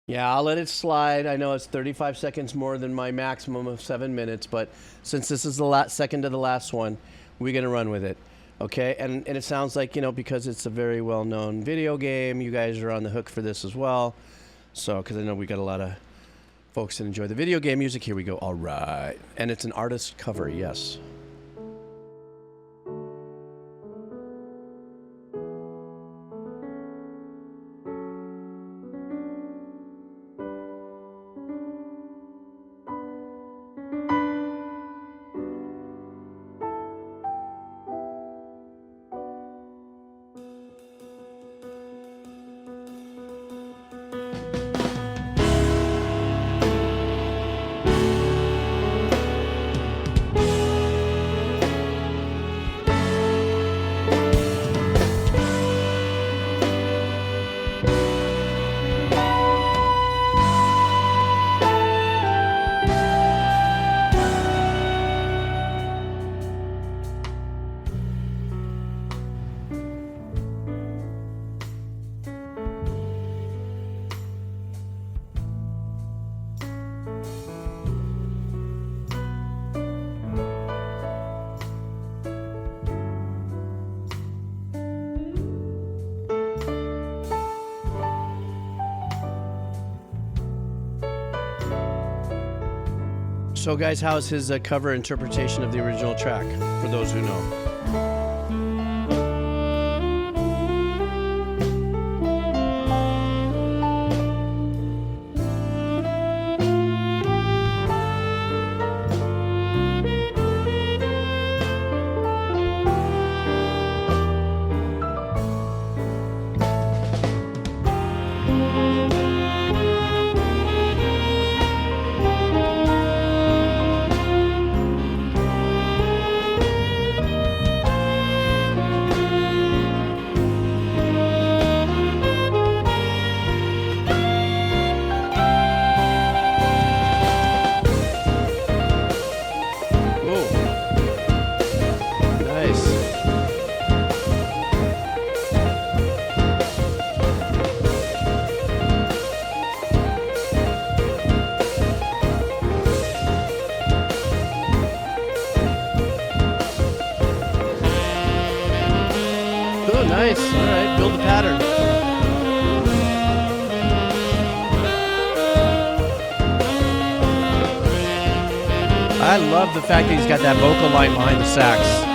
Yeah, I'll let it slide. I know it's 35 seconds more than my maximum of 7 minutes, but since this is the second to the last one, we're going to run with it. Okay, and it sounds like, you know, because it's a very well-known video game, you guys are on the hook for this as well. So, because I know we got a lot of folks that enjoy the video game music. Here we go. All right. And it's an artist cover, yes. So, guys, how's his cover interpretation of the original track? For those who know. Nice. All right, build a pattern. I love the fact that he's got that vocal line behind the sax.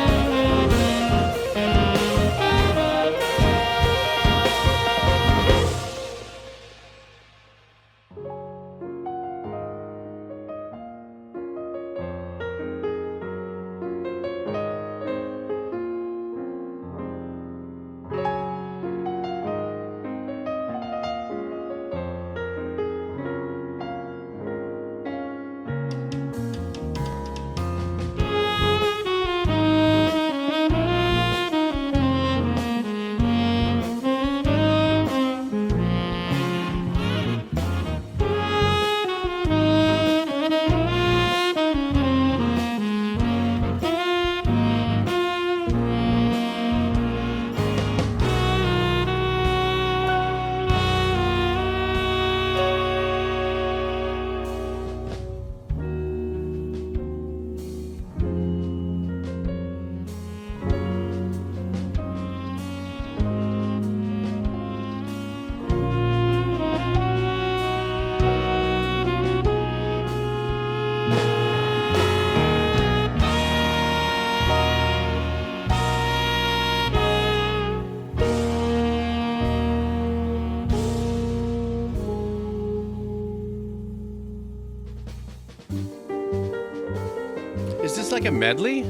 Is this like a medley?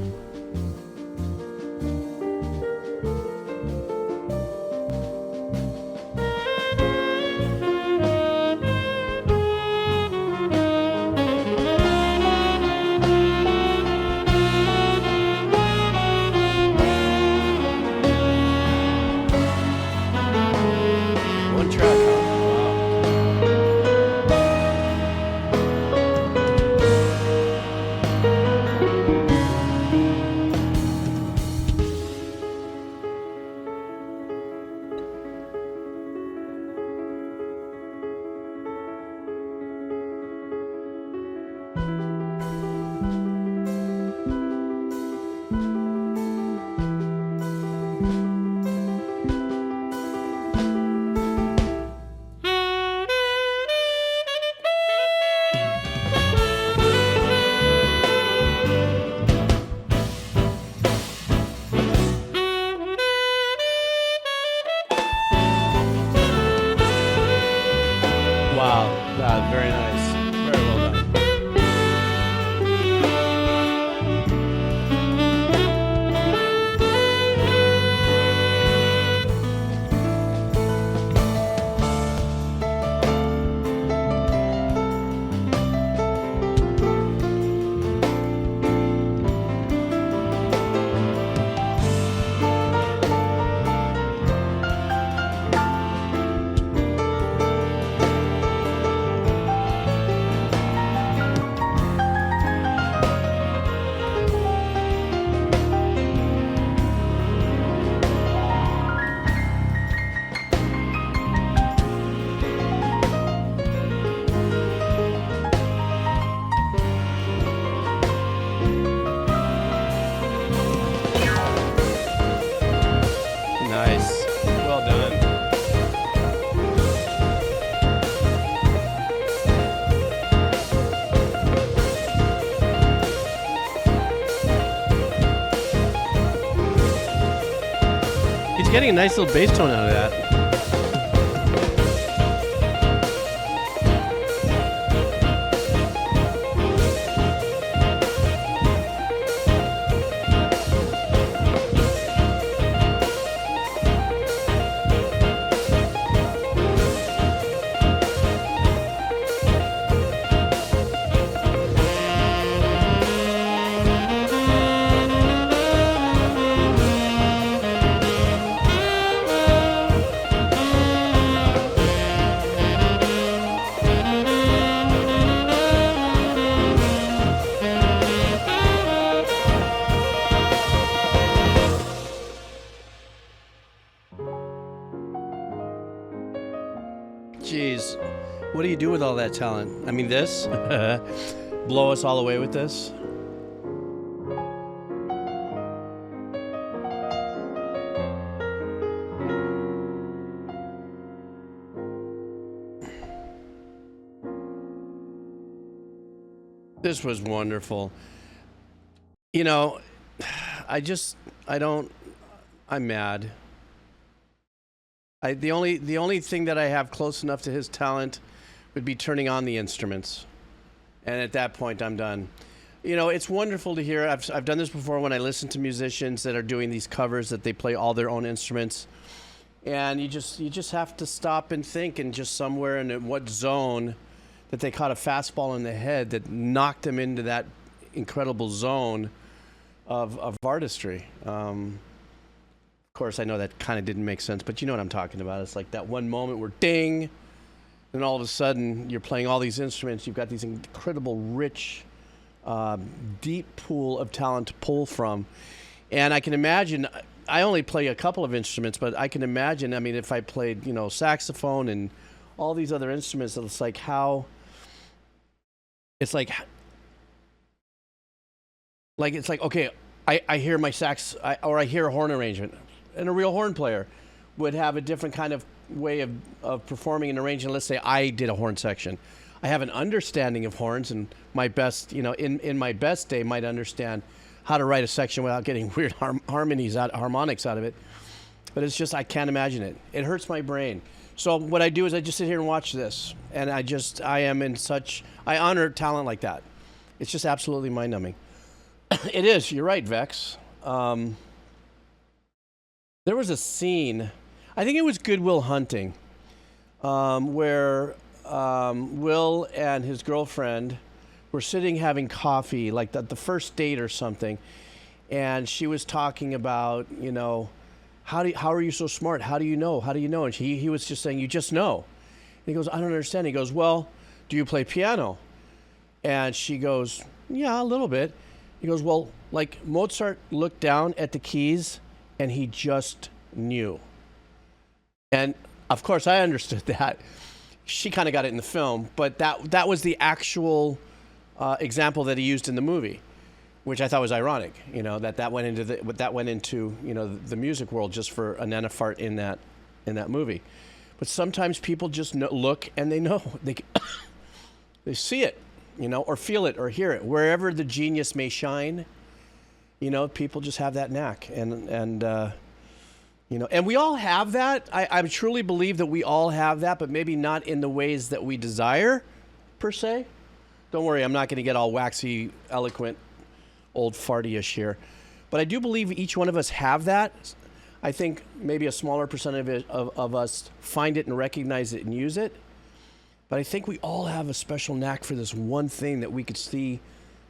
One track, huh? Wow. getting a nice little bass tone out of that. Jeez, what do you do with all that talent? I mean, this? Blow us all away with this? This was wonderful. You know, I'm mad. The only thing that I have close enough to his talent would be turning on the instruments, and at that point I'm done. You know, it's wonderful to hear. I've done this before when I listen to musicians that are doing these covers that they play all their own instruments, and you just have to stop and think, and just somewhere in what zone that they caught a fastball in the head that knocked them into that incredible zone of artistry. Of course, I know that kind of didn't make sense, but you know what I'm talking about. It's like that one moment where ding, and all of a sudden you're playing all these instruments. You've got these incredible, rich, deep pool of talent to pull from. And I can imagine, I only play a couple of instruments, but I can imagine, I mean, if I played, you know, saxophone and all these other instruments, it's like how, it's like okay, I hear my sax, or I hear a horn arrangement. And a real horn player would have a different kind of way of performing and arranging. Let's say I did a horn section. I have an understanding of horns, and my best, you know, in my best day, might understand how to write a section without getting weird harmonics out of it. But it's just, I can't imagine it. It hurts my brain. So what I do is I just sit here and watch this, and I honor talent like that. It's just absolutely mind-numbing. It is. You're right, Vex. There was a scene, I think it was Good Will Hunting, where Will and his girlfriend were sitting having coffee, like the first date or something, and she was talking about, you know, how are you so smart? How do you know? How do you know? And he was just saying, you just know. And he goes, I don't understand. He goes, well, do you play piano? And she goes, yeah, a little bit. He goes, well, like Mozart looked down at the keys and he just knew. And of course I understood that. She kind of got it in the film, but that was the actual example that he used in the movie, which I thought was ironic, you know, that went into you know, the music world just for a nanofart in that movie. But sometimes people just look and they know. They see it, you know, or feel it or hear it. Wherever the genius may shine, you know, people just have that knack. And you know, and we all have that. I truly believe that we all have that, but maybe not in the ways that we desire, per se. Don't worry, I'm not going to get all waxy, eloquent, old farty-ish here. But I do believe each one of us have that. I think maybe a smaller percentage of us find it and recognize it and use it. But I think we all have a special knack for this one thing that we could see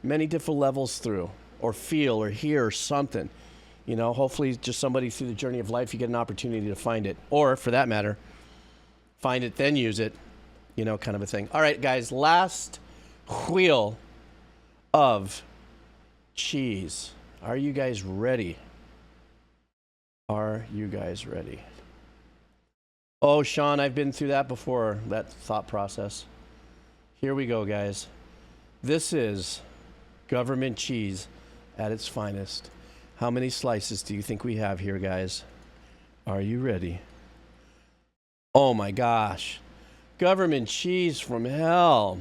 many different levels through, or feel, or hear, or something. You know, hopefully just somebody through the journey of life, you get an opportunity to find it. Or, for that matter, find it, then use it. You know, kind of a thing. All right, guys, last wheel of cheese. Are you guys ready? Are you guys ready? Oh, Sean, I've been through that before, that thought process. Here we go, guys. This is government cheese at its finest. How many slices do you think we have here, guys? Are you ready? Oh my gosh. Government cheese from hell.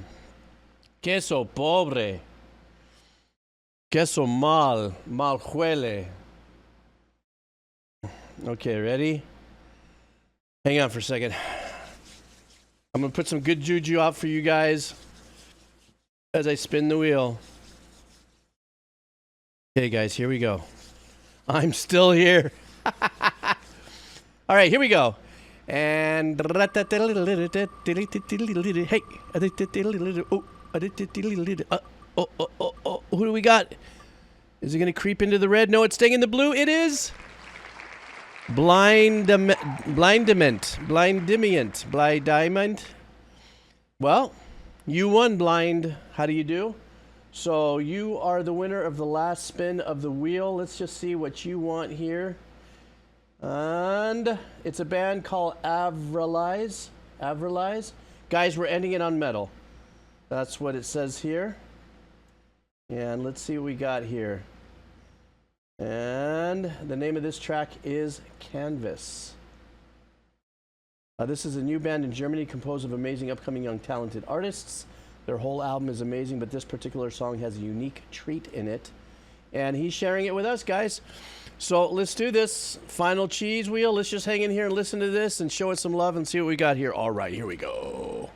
Queso pobre. Queso mal huele. Okay, ready? Hang on for a second. I'm gonna put some good juju out for you guys as I spin the wheel. Okay, guys, here we go. I'm still here. All right, here we go. And hey, who do we got? Is it gonna creep into the red? No, it's staying in the blue. It is Blindiment. Well, you won, Blind. How do you do? So you are the winner of the last spin of the wheel. Let's just see what you want here. And it's a band called Avralize. Guys, we're ending it on metal. That's what it says here. And let's see what we got here. And the name of this track is Canvas. This is a new band in Germany composed of amazing upcoming young talented artists. Their whole album is amazing, but this particular song has a unique treat in it. And he's sharing it with us, guys. So let's do this. Final cheese wheel. Let's just hang in here and listen to this and show it some love and see what we got here. All right, here we go.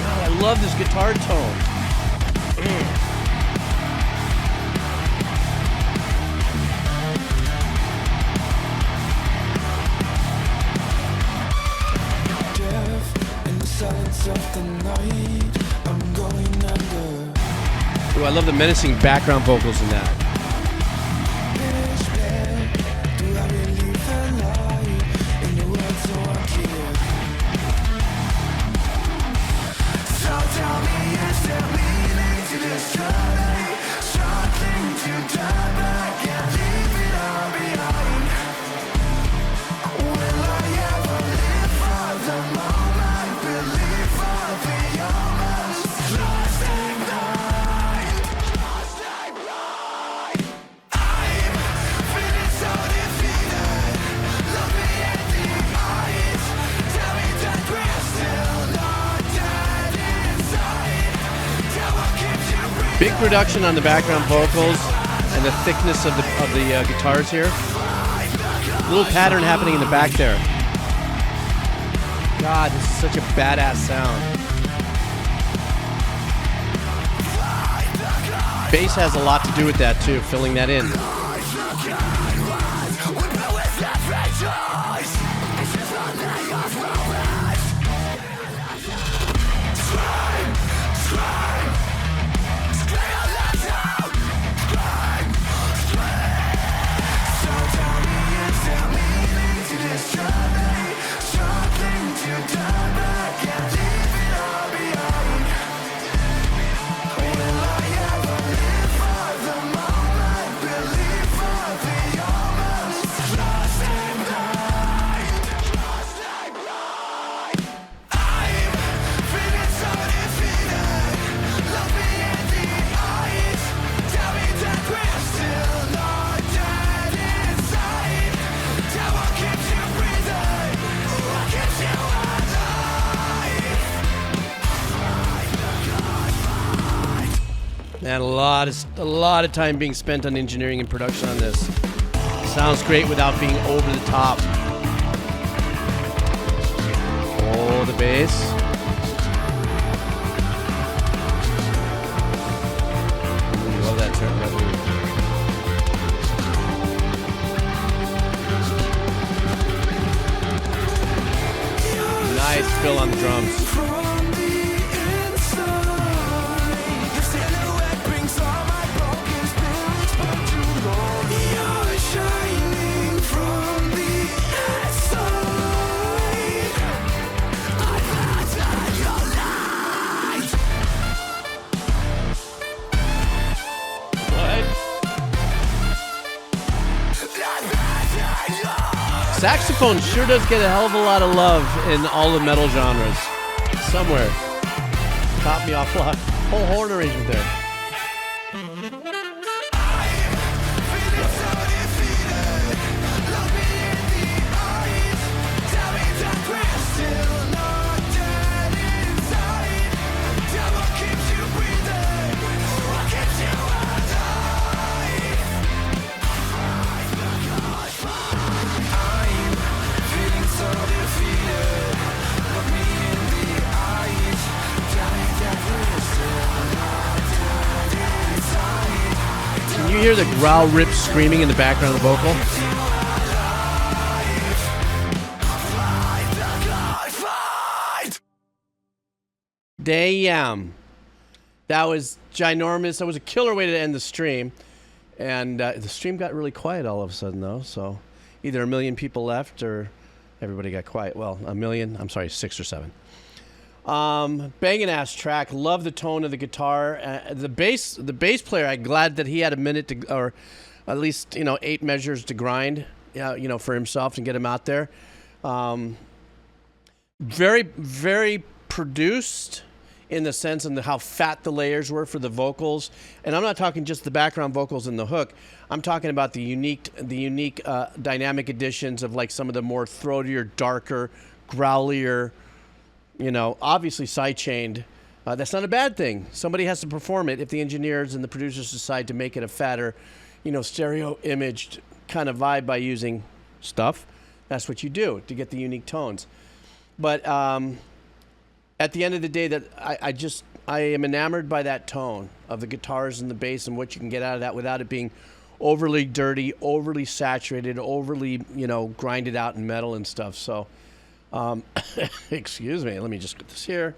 I love this guitar tone. Death in the silence of the night, I'm going under. Ooh, I love the menacing background vocals in that. Do I believe a lie in the world so unclear? So tell me, is there meaning to this journey? Something to turn back and leave it all behind. Will I ever live for the moment? Believe for the omens? Lost in blind. I'm feeling so defeated. Look me in the eyes. Tell me that we're still not dead inside. Tell what keeps you breathing. Big production on the background vocals and the thickness of the guitars here. Little pattern happening in the back there. God, this is such a badass sound. Bass has a lot to do with that too, filling that in. Man, a lot of time being spent on engineering and production on this. Sounds great without being over the top. Oh, the bass. Ooh, love that turn. Nice fill on the drums. Saxophone sure does get a hell of a lot of love in all the metal genres. Somewhere. Caught me off guard. Whole horn arrangement there. hear the growl rip screaming in the background of the vocal? Damn. That was ginormous. That was a killer way to end the stream. And the stream got really quiet all of a sudden, though. So either a million people left or everybody got quiet. Well, a million. I'm sorry, 6 or 7. Banging ass track. Love the tone of the guitar. The bass player. I'm glad that he had a minute to, or at least 8 measures to grind. For himself and get him out there. Very, very produced in the sense of how fat the layers were for the vocals. And I'm not talking just the background vocals and the hook. I'm talking about the unique dynamic additions of like some of the more throatier, darker, growlier, obviously sidechained. That's not a bad thing. Somebody has to perform it if the engineers and the producers decide to make it a fatter, stereo imaged kind of vibe by using stuff. That's what you do to get the unique tones. But at the end of the day, that I am enamored by that tone of the guitars and the bass and what you can get out of that without it being overly dirty, overly saturated, overly grinded out in metal and stuff. So, excuse me, let me just get this here.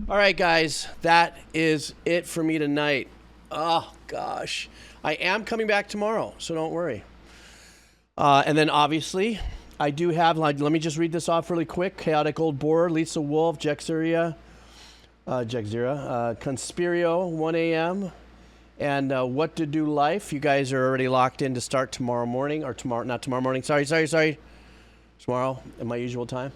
All right, guys, that is it for me tonight. Oh gosh, I am coming back tomorrow, so don't worry. And then obviously, I do have, let me just read this off really quick. Chaotic Old Boar, Lisa Wolf, Jexeria, Conspirio, 1 a.m., and What to Do Life. You guys are already locked in to start tomorrow morning, or not tomorrow morning, sorry. Tomorrow at my usual time.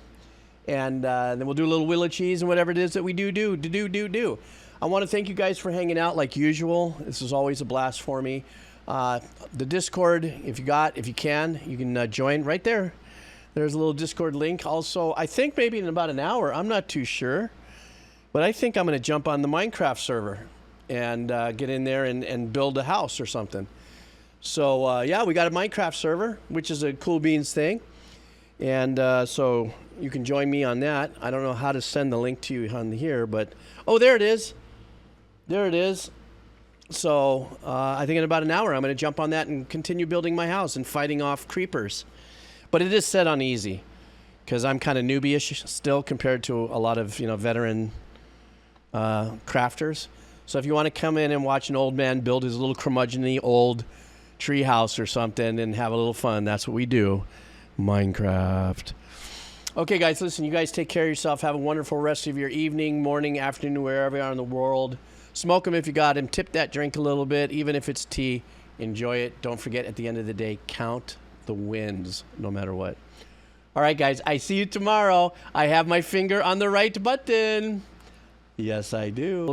And then we'll do a little Wheel of Cheese and whatever it is that we do. I want to thank you guys for hanging out like usual. This is always a blast for me. The Discord, if you can join right there. There's a little Discord link. Also, I think maybe in about an hour, I'm not too sure, but I think I'm going to jump on the Minecraft server and get in there and build a house or something. So, yeah, we got a Minecraft server, which is a cool beans thing. And so you can join me on that. I don't know how to send the link to you on here, but, oh, there it is. There it is. So I think in about an hour, I'm going to jump on that and continue building my house and fighting off creepers. But it is set on easy because I'm kind of newbie-ish still compared to a lot of, veteran crafters. So if you want to come in and watch an old man build his little curmudgeon-y old tree house or something and have a little fun, that's what we do. Minecraft. Okay, guys, listen, you guys take care of yourself. Have a wonderful rest of your evening, morning, afternoon, wherever you are in the world. Smoke them if you got them. Tip that drink a little bit, even if it's tea. Enjoy it. Don't forget, at the end of the day, count the wins, no matter what. All right, guys, I see you tomorrow. I have my finger on the right button. Yes, I do.